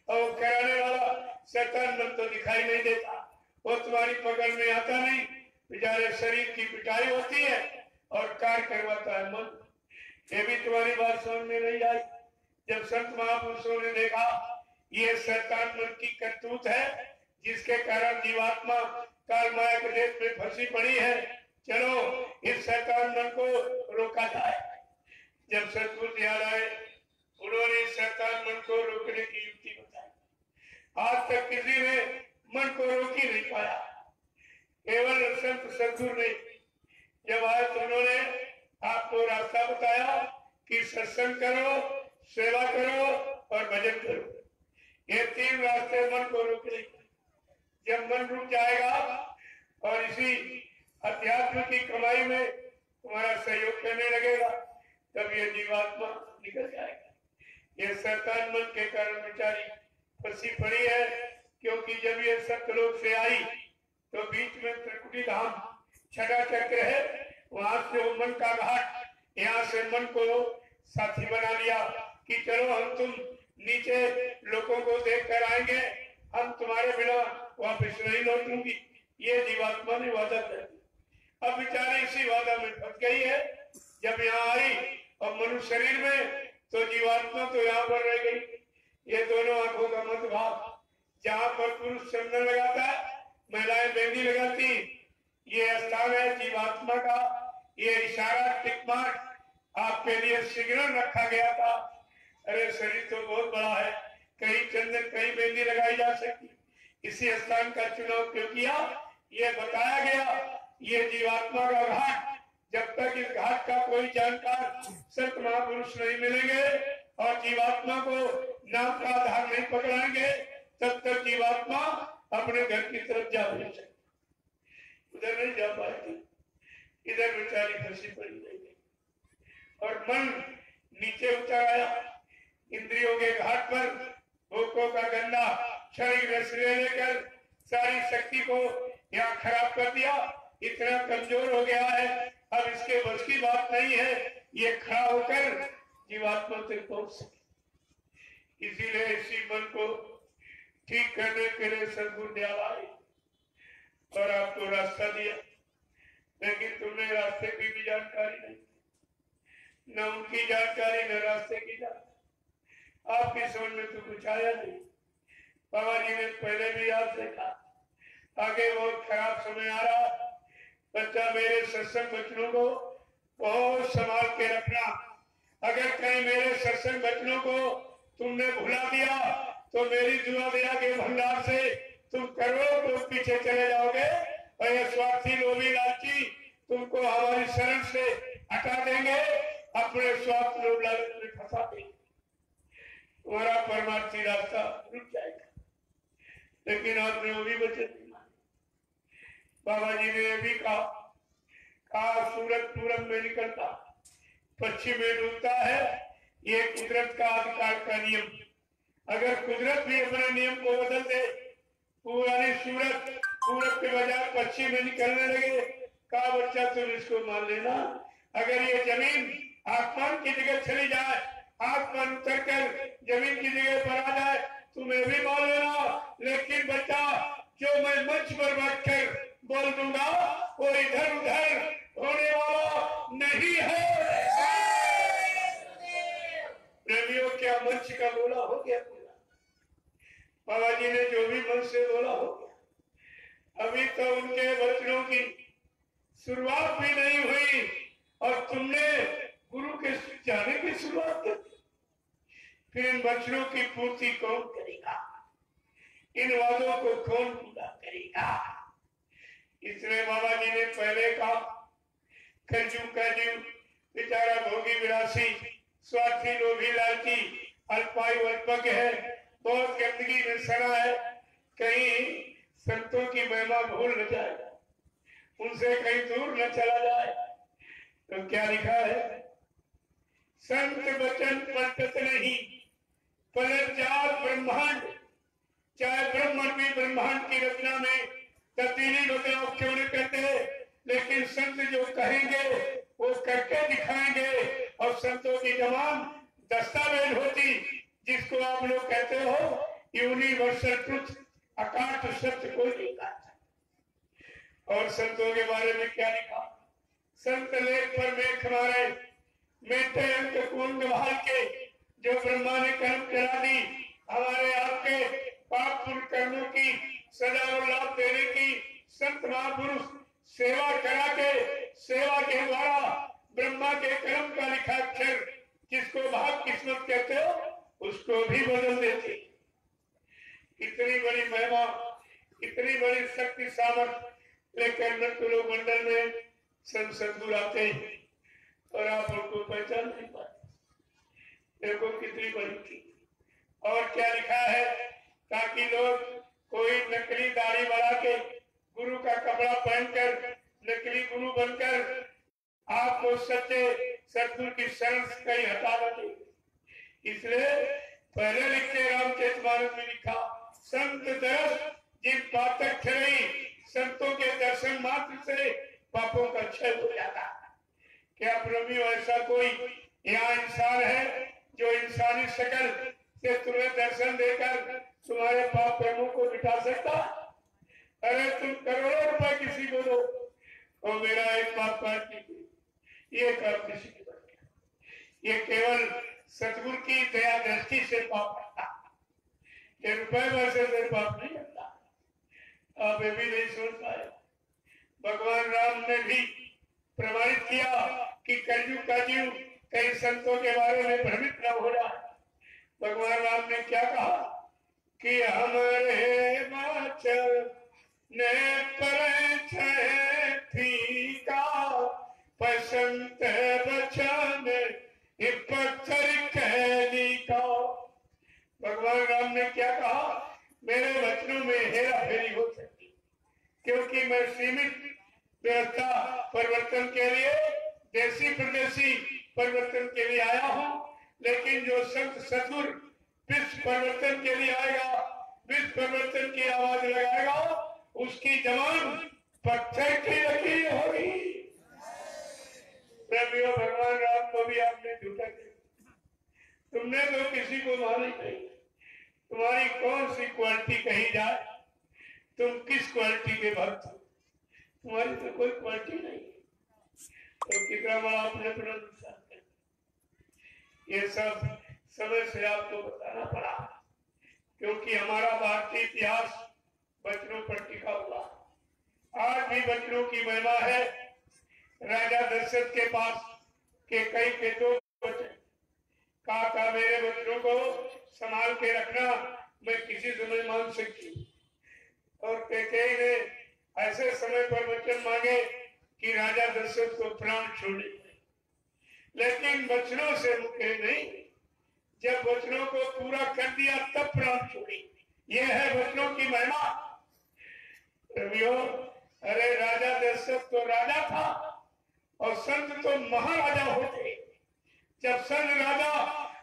और कराने वाला शैतान मन तो दिखाई नहीं देता, वो तुम्हारी पकड़ में आता नहीं। बेचारे शरीर की पिटाई होती है और कार्य करवाता है मन। ये भी तुम्हारी बात समझ में नहीं आई। जब संत महापुरुषों ने देखा ये शैतान मन की करतूत है, जिसके कारण जीवात्मा काल माया के देश में फंसी पड़ी है, चलो इस शैतान मन को रोका जाए। जब सतगुरु ध्यान आए, उन्होंने शैतान मन को रोकने की युक्ति बताई। आज तक किसी ने मन को रोक ही नहीं पाया, केवल संत सतगुरु ने जब आए तो उन्होंने आपको रास्ता बताया कि सत्संग करो, सेवा करो और भजन करो। ये 3 रास्ते मन को रोकने। जब मन रुक जाएगा और इसी अध्यात्म की कमाई में तुम्हारा सहयोग करने लगेगा, तब ये जीवात्मा निकल जाएगा। ये शैतान मन के कारण बेचारी फंसी पड़ी है, क्योंकि जब ये सत्यलोक से आई तो बीच में त्रिकुटी धाम छठा चक्र है, वहां से वो मन का घाट, यहाँ से मन को साथी बना लिया कि चलो हम तुम नीचे लोगों को देख कर आएंगे, हम तुम्हारे बिना वापस नहीं लौटूंगी। ये जीवात्मा ने वादा कर दिया। अब बेचारी इसी वादा में फंस गई है। जब यहाँ आई और मनुष्य शरीर में, तो जीवात्मा तो यहाँ पर रह गई। ये दोनों आंखों का मत भाव, जहाँ पर पुरुष चंदन लगाता है, महिलाएं मेहंदी लगाती, ये स्थान है जीवात्मा का। ये इशारा टिक मार्क आपके लिए सिग्नल रखा गया था। अरे शरीर तो बहुत बड़ा है, कहीं चंदन कहीं मेहंदी लगाई जा सकती, इसी स्थान का चुनाव क्यों किया? ये बताया गया ये जीवात्मा का घाट। जब तक इस घाट का कोई जानकार संत महापुरुष नहीं मिलेंगे और जीवात्मा को नाम का आधार नहीं पकड़ाएंगे, तब तक जीवात्मा अपने घर की तरफ जा नहीं सकती, उधर नहीं जा पाएगी। इधर बेचारी फंसी पड़ी रहेगी। और मन नीचे उतर आया इंद्रियों के घाट पर, भूखों का गंदा शरीर रस लेकर सारी शक्ति को यहाँ खराब कर दिया। इतना कमजोर हो गया है, अब इसके बस की बात नहीं है ये खड़ा होकर जीवात्मा तक पहुंच सके। इसीलिए इसी मन को ठीक करने के लिए सदगुरु दयाल आए और आपको रास्ता दिया, लेकिन तुमने रास्ते की भी जानकारी नहीं, न उनकी जानकारी न रास्ते की जानकारी। आपकी समझ में तो कुछ आया नहीं। बाबा जी ने पहले भी आपसे कहा आगे बहुत खराब समय आ रहा, बच्चा मेरे सत्संग वचनों को बहुत संभाल के रखना। अगर कहीं मेरे सत्संग वचनों को तुमने भुला दिया तो मेरी दुआ दया के भंडार से तुम करोड़ों को पीछे चले जाओगे और ये स्वार्थी लोभी लालची तुमको हमारी शरण से हटा देंगे, अपने स्वार्थ लोभ लालच में फंसा देंगे, तुम्हारा परमार्थी रास्ता रुक जाएगा। लेकिन आपने वो भी वचन नहीं माने। बाबा जी ने भी कहा सूरज पूरब में निकलता पश्चिम में डूबता है, ये कुदरत का अधिकार का नियम। अगर कुदरत भी अपने नियम को बदल दे, पुरानी सूरज पूरब के बजाय पश्चिम में निकलने लगे, कहा बच्चा तुम इसको मान लेना। अगर ये जमीन आसमान की जगह चली जाए, आसमान उतर कर जमीन की जगह पर आ जाए, तुम्हें भी मान लेना। लेकिन बच्चा जो मैं मंच पर बैठकर बोल दूंगा वो इधर उधर होने वाला नहीं है। प्रेमियों क्या मंच का बोला हो गया पूरा। बाबा जी ने जो भी मन से बोला हो गया। अभी तो उनके वचनों की शुरुआत भी नहीं हुई और तुमने गुरु के जाने की शुरुआत कर दी। फिर इन वचनों की पूर्ति कौन करेगा? इन वादों को कौन पूरा करेगा? इसलिए बाबा जी ने पहले कहा कलयुग का जीव बेचारा भोगी विलासी स्वार्थी लोभी लालची अल्पायु अल्पज्ञ है, बहुत गंदगी में सड़ा है, कहीं संतों की महिमा भूल न जाए, उनसे कहीं दूर न चला जाए। तो क्या लिखा है? संत वचन पलटत नहीं, पलट जात ब्रह्मांड। चाहे ब्रह्मांड भी ब्रह्मांड की रचना में तब्दीली बदलाव क्यों न करते, लेकिन संत जो कहेंगे वो करके दिखाएंगे। और संतों की जबान दस्तावेज होती, जिसको आप लोग कहते हो यूनिवर्सल ट्रुथ, अकाट सत्य कोई नहीं कहता। और संतों के बारे में क्या लिखा? संत लेख पर मेख मारे, मेटे अंक कुंड भाल के, जो ब्रह्मा ने कर्म करा दी, हमारे आपके पाप पुण्य कर्मों की सजा और लाभ देने की संत महापुरुष सेवा करा के, सेवा के द्वारा ब्रह्मा के कर्म का लिखा अक्षर जिसको भाग किस्मत कहते हो उसको भी बदल देती। इतनी बड़ी महिमा, इतनी बड़ी शक्ति सामर्थ लेकर नटलोक मंडल में संत सदगुरु आते हैं और आप उनको पहचान नहीं पाते। देखो कितनी बड़ी थी। और क्या लिखा है? ताकि लोग कोई नकली दाढ़ी बढ़ा के गुरु का कपड़ा पहनकर नकली गुरु बनकर आपको सच्चे सदगुरु की शरण कहीं हटा दे। इसलिए पहले लिखते रामचरितमानस में लिखा संत दरस जिन पातक खरई, संतों के दर्शन मात्र से पापों का क्षय हो जाता। क्या प्रेमियों ऐसा कोई यहाँ इंसान है जो इंसानी शक्ल से तुम्हें दर्शन देकर तुम्हारे पाप कर्मों को मिटा सकता? अरे तुम करोड़ों रुपए किसी को दो और मेरा एक पाप काट कीजिए, ये काम किसी को बन गया। ये केवल सतगुरु की दया दृष्टि से पाप करता, ये रुपए वैसे से पाप नहीं करता। आप ये भी नहीं सोच पाए। भगवान राम ने भी प्रमाणित किया कि कलयुग का जीव कई संतों के बारे में भ्रमित न हो जाए। भगवान राम ने क्या कहा कि हमारे वचन ने पसंत वचन पत्थर कहली का। भगवान राम ने क्या कहा? मेरे वचनों में हेरा फेरी हो सकती, क्योंकि मैं सीमित व्यवस्था परिवर्तन के लिए, देसी प्रदेशी परिवर्तन के लिए आया हूँ। लेकिन जो संत सदगुरु विश्व परिवर्तन के लिए आएगा, विश्व परिवर्तन की आवाज लगाएगा, उसकी जबान पत्थर की लकीर होगी। भगवान राम को भी आपने झूठा किया, तुमने तो किसी को माना ही नहीं। तुम्हारी कौन सी क्वालिटी कही जाए, तुम किस क्वालिटी के भक्त हो? तुम्हारी तो कोई क्वालिटी नहीं, तो कितना बड़ा आपने अपना नुकसान कर। ये सब समय से आपको बताना पड़ा, क्योंकि हमारा भारतीय इतिहास वचनों पर टिका हुआ। आज भी वचनों की महिमा है। राजा दशरथ के पास के कई के 2 वचन कहा, मेरे वचनों को संभाल के रखना, मैं किसी समय मान सकती हूँ। और कैकेयी ने ऐसे समय पर वचन मांगे कि राजा दशरथ को प्राण छोड़े, लेकिन वचनों से मुकरे नहीं। जब वचनों को पूरा कर दिया तब प्राण छोड़ी। यह है वचनों की महिमा। रवियो, अरे राजा दशरथ तो राजा था और संत तो महाराजा होते। जब संत राजा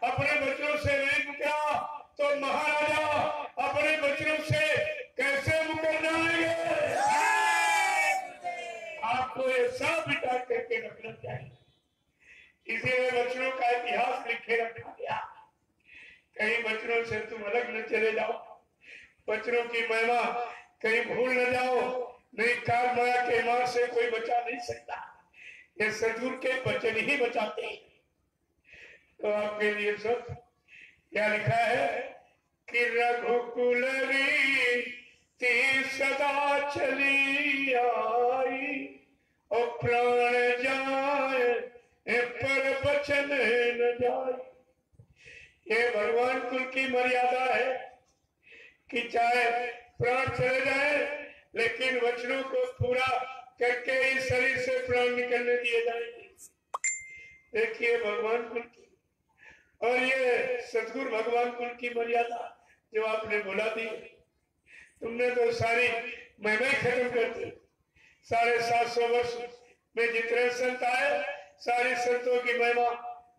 अपने वचनों से नहीं मुकरा तो महाराजा अपने वचनों से कैसे मुकर जाएंगे? आपको ये सब बिटा करके रखना चाहिए। इसीलिए वचनों का इतिहास लिखे रखा गया। कहीं वचनों से तुम अलग न चले जाओ, वचनों की महिमा कहीं भूल न जाओ। नहीं, काल माया के मार से कोई बचा नहीं सकता, ये सदगुरु के वचन ही बचाते हैं। तो आपके लिए सब क्या लिखा है कि रघुकुल रीति सदा चली आई, और प्राण जाए पर वचन न जाए। ये भगवान कुल की मर्यादा है कि चाहे प्राण चले जाए, लेकिन वचनों को पूरा करके ही शरीर से प्राण निकलने दिए जाएंगे। देखिए भगवान कुल की, और ये सतगुरु भगवान कुल की मर्यादा जो आपने बोला दी। तुमने तो सारी महिमा खत्म कर दी। 750 वर्ष में जितने संत आए, सारे संतों की महिमा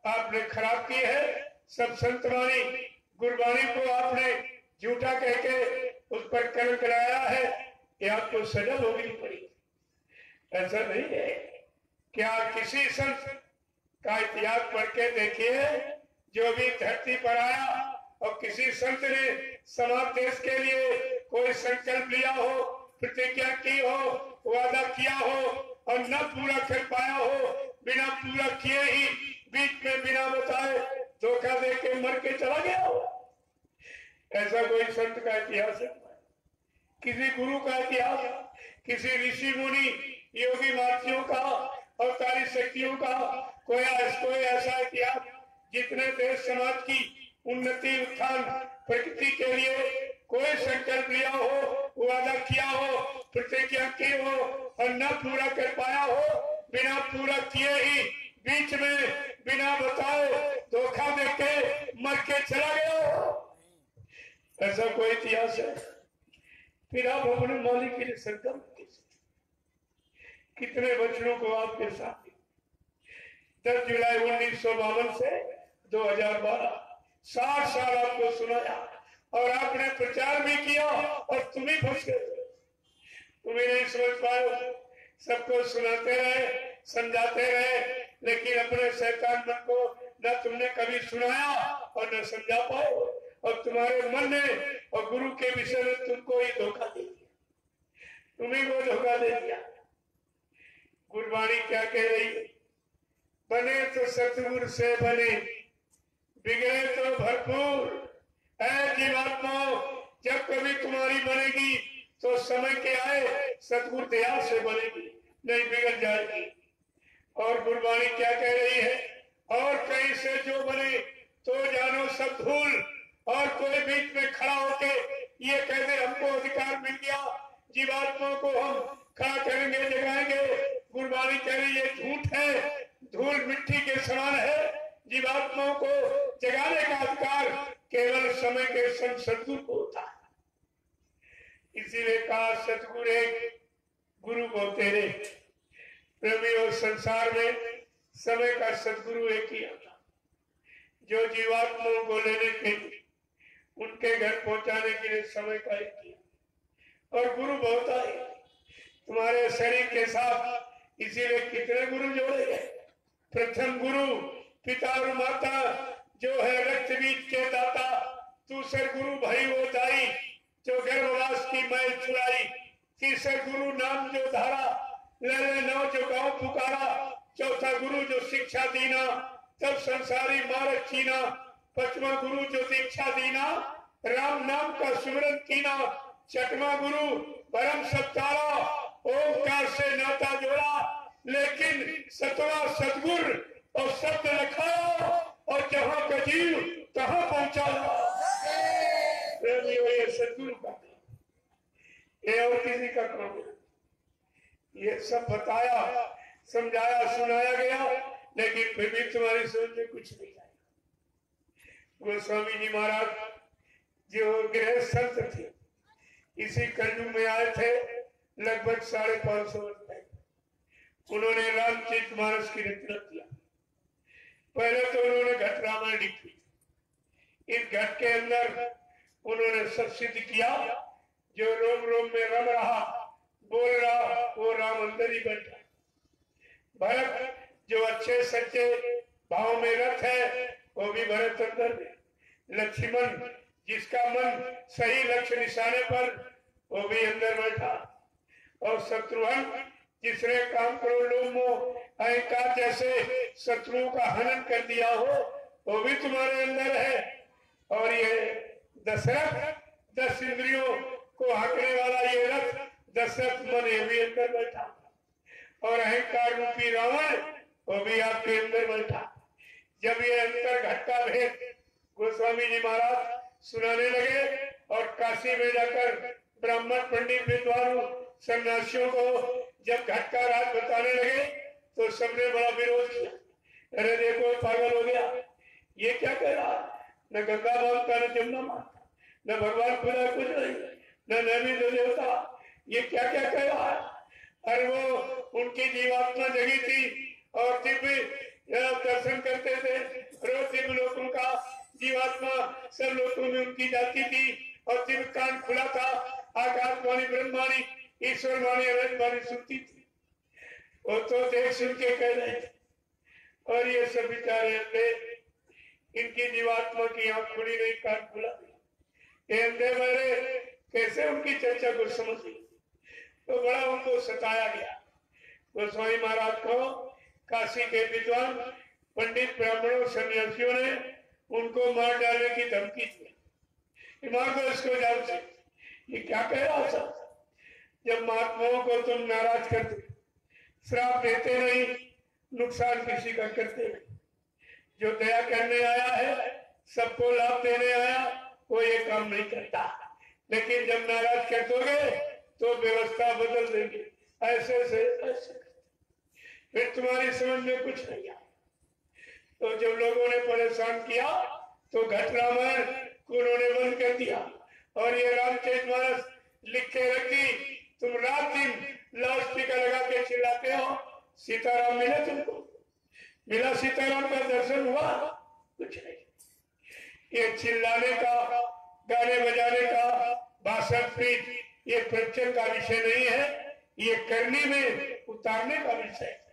आपने खराब की है। सब संतवाणी गुरबाणी को आपने झूठा कह के उस पर कलंक लगाया है। ये आपको सजा भोगनी पड़ी। ऐसा नहीं है। क्या किसी संत का इतिहास पढ़ के देखिए जो भी धरती पर आया और किसी संत ने समाज देश के लिए कोई संकल्प लिया हो, प्रतिज्ञा की हो, वादा किया हो और न पूरा कर पाया हो, बिना पूरा किए ही बीच में बिना बताए धोखा दे के मर के चला गया हो? ऐसा कोई संत का इतिहास है? किसी गुरु का इतिहास, किसी ऋषि मुनि योगी मार्तियों का और तारी शक्तियों का कोई ऐसा इतिहास जितने देश समाज की उन्नति उत्थान प्रकृति के लिए कोई संकल्प लिया हो, वादा किया हो, प्रतिज्ञा की हो और न पूरा कर पाया हो, बिना पूरा किए ही बीच में बिना बताए धोखा देके मर के चला गया हो? ऐसा कोई इतिहास है? फिर आप अपने मालिक के लिए संकल्प कितने वचनों को आपके साथ 10 जुलाई 1952 से 2012 60 साल आपको सुनाया और आपने प्रचार भी किया और तुम ही फंस गए। तुम्हें नहीं समझ पाए, सबको सुनाते रहे, समझाते रहे, लेकिन अपने शैतान मन को न तुमने कभी सुनाया और न समझा पाए, और तुम्हारे मन ने और गुरु के विषय में तुमको ही धोखा दे दिया, तुम्ही को धोखा दे दिया। गुरबाणी क्या कह रही है? बने तो सतगुरु से बने, बिगड़े तो भरपूर। ऐ जीवात्मा, जब कभी तुम्हारी बनेगी तो समय के आए सतगुरु दया से बनेगी, नहीं बिगड़ जाएगी। और गुरबाणी क्या कह रही है? और कहीं से जो बने तो जानो सब धूल। और कोई बीच में खड़ा होके ये कह दे हमको अधिकार मिल गया, जीवात्मा को हम खड़ा करेंगे, जगाएंगे, गुरबाणी कह रही है झूठ है, धूल मिट्टी के समान है। जीवात्माओं को जगाने का अधिकार केवल समय के संग सतगुरु को होता है। इसीलिए कहा सतगुरु एक, गुरु को तेरे। प्रेमियों, संसार में समय का सतगुरु एक ही आता, जो जीवात्माओं को लेने के लिए, उनके घर पहुंचाने के लिए समय का एक किया। और गुरु बहुत आए तुम्हारे शरीर के साथ। इसीलिए कितने गुरु जोड़े गए? प्रथम गुरु पिता और माता जो है रक्त बीज के दाता, दूसरे गुरु भई वो दाई जो गर्भवास की मैल छुड़ाई। तीसरे गुरु नाम जो धारा ले नौ जो गाँव पुकारा। चौथा गुरु जो शिक्षा दीना तब संसारी मार्ग चीना। पांचवा गुरु जो दीक्षा दीना राम नाम का सुमिरन कीना। छठवां गुरु परम सत्तारा ओंकार से नाता जोड़ा। लेकिन सतवा सतगुर और शब्द रखा और जहां का जीव तहां पहुंचा। ये सतगुरु का ये और किसी का काम नहीं। ये सब बताया समझाया सुनाया गया लेकिन फिर भी तुम्हारी समझ में कुछ नहीं आया। गोस्वामी जी महाराज जो गृह संत थे इसी कलयुग में आए थे लगभग 550 वर्ष पहले। उन्होंने रामचरितमानस की रचना किया। पहले तो उन्होंने घट रामायण लिखी। इस घट के अंदर उन्होंने सब सिद्ध किया। जो रोम रोम में रम रहा बोल रहा वो राम अंदर ही बैठा। भरत जो अच्छे सच्चे भाव में रथ है वो भी भरत अंदर में। लक्ष्मण जिसका मन सही लक्ष्य निशाने पर वो भी अंदर बैठा। और शत्रुघ्न जिसने काम करो लोभ मोह अहंकार जैसे शत्रुओं का हनन कर दिया हो वो भी तुम्हारे अंदर है। और ये दशरथ 10 इंद्रियों को हाँकने वाला ये रथ दशरथ मन ये भी अंदर बैठा। और अहंकार रूपी रावण वो भी आपके अंदर बैठा। जब ये अंतर घट का भेद गोस्वामी जी महाराज सुनाने लगे और काशी में जाकर ब्राह्मण पंडित विद्वानों सन्यासियों को जब घट का राज बताने लगे तो सबने बड़ा विरोध किया। अरे देखो पागल हो गया, ये क्या कह रहा है? न गंगा मानता न जमुना मानता न भगवान खुदा कुछ नहीं न नैमी न देवता, ये क्या क्या कह रहा है? अरे वो उनकी जीवात्मा जगी थी और दिव्य दर्शन करते थे। रोज दिव्य लोगों का जीवात्मा सब लोगों में उनकी जाती थी और दिव्य कान खुला था। आकाशवाणी ब्रह्मवाणी ईश्वरवाणी अनंतवाणी सुनती थी। वो तो देख सुन के कह रहे थे। और ये सब विचारे अंधे, इनकी जीवात्मा की आंख खुली नहीं कान खुला नहीं। ये अंधे बहरे कैसे उनकी चर्चा को समझ ली? तो बड़ा उनको सताया गया। गोस्वामी महाराज को काशी के विद्वान पंडित ब्राह्मणों सन्यासियों ने उनको मार डालने की धमकी दी। मार दो इसको जान से। ये क्या कह रहा सब? जब महात्माओं को तुम नाराज करते श्राप देते नहीं नुकसान किसी का करते नहीं। जो दया करने आया है सबको लाभ देने आया वो ये काम नहीं करता। लेकिन जब नाराज कर दोगे तो व्यवस्था बदल देंगे। ऐसे से ऐसे फिर तुम्हारी समझ में कुछ नहीं आया। तो जब लोगों ने परेशान किया तो घट रामायण को उन्होंने बंद कर दिया और ये रामचरितमानस लिख के रख दी। तुम रात दिन लाउडस्पीकर लगा के चिल्लाते हो सीताराम मिले तुमको? मिला सीताराम का दर्शन हुआ? कुछ नहीं। ये चिल्लाने का गाने बजाने का भाषण प्रीत ये प्रवचन का विषय नहीं है। ये करने में उतारने का विषय है।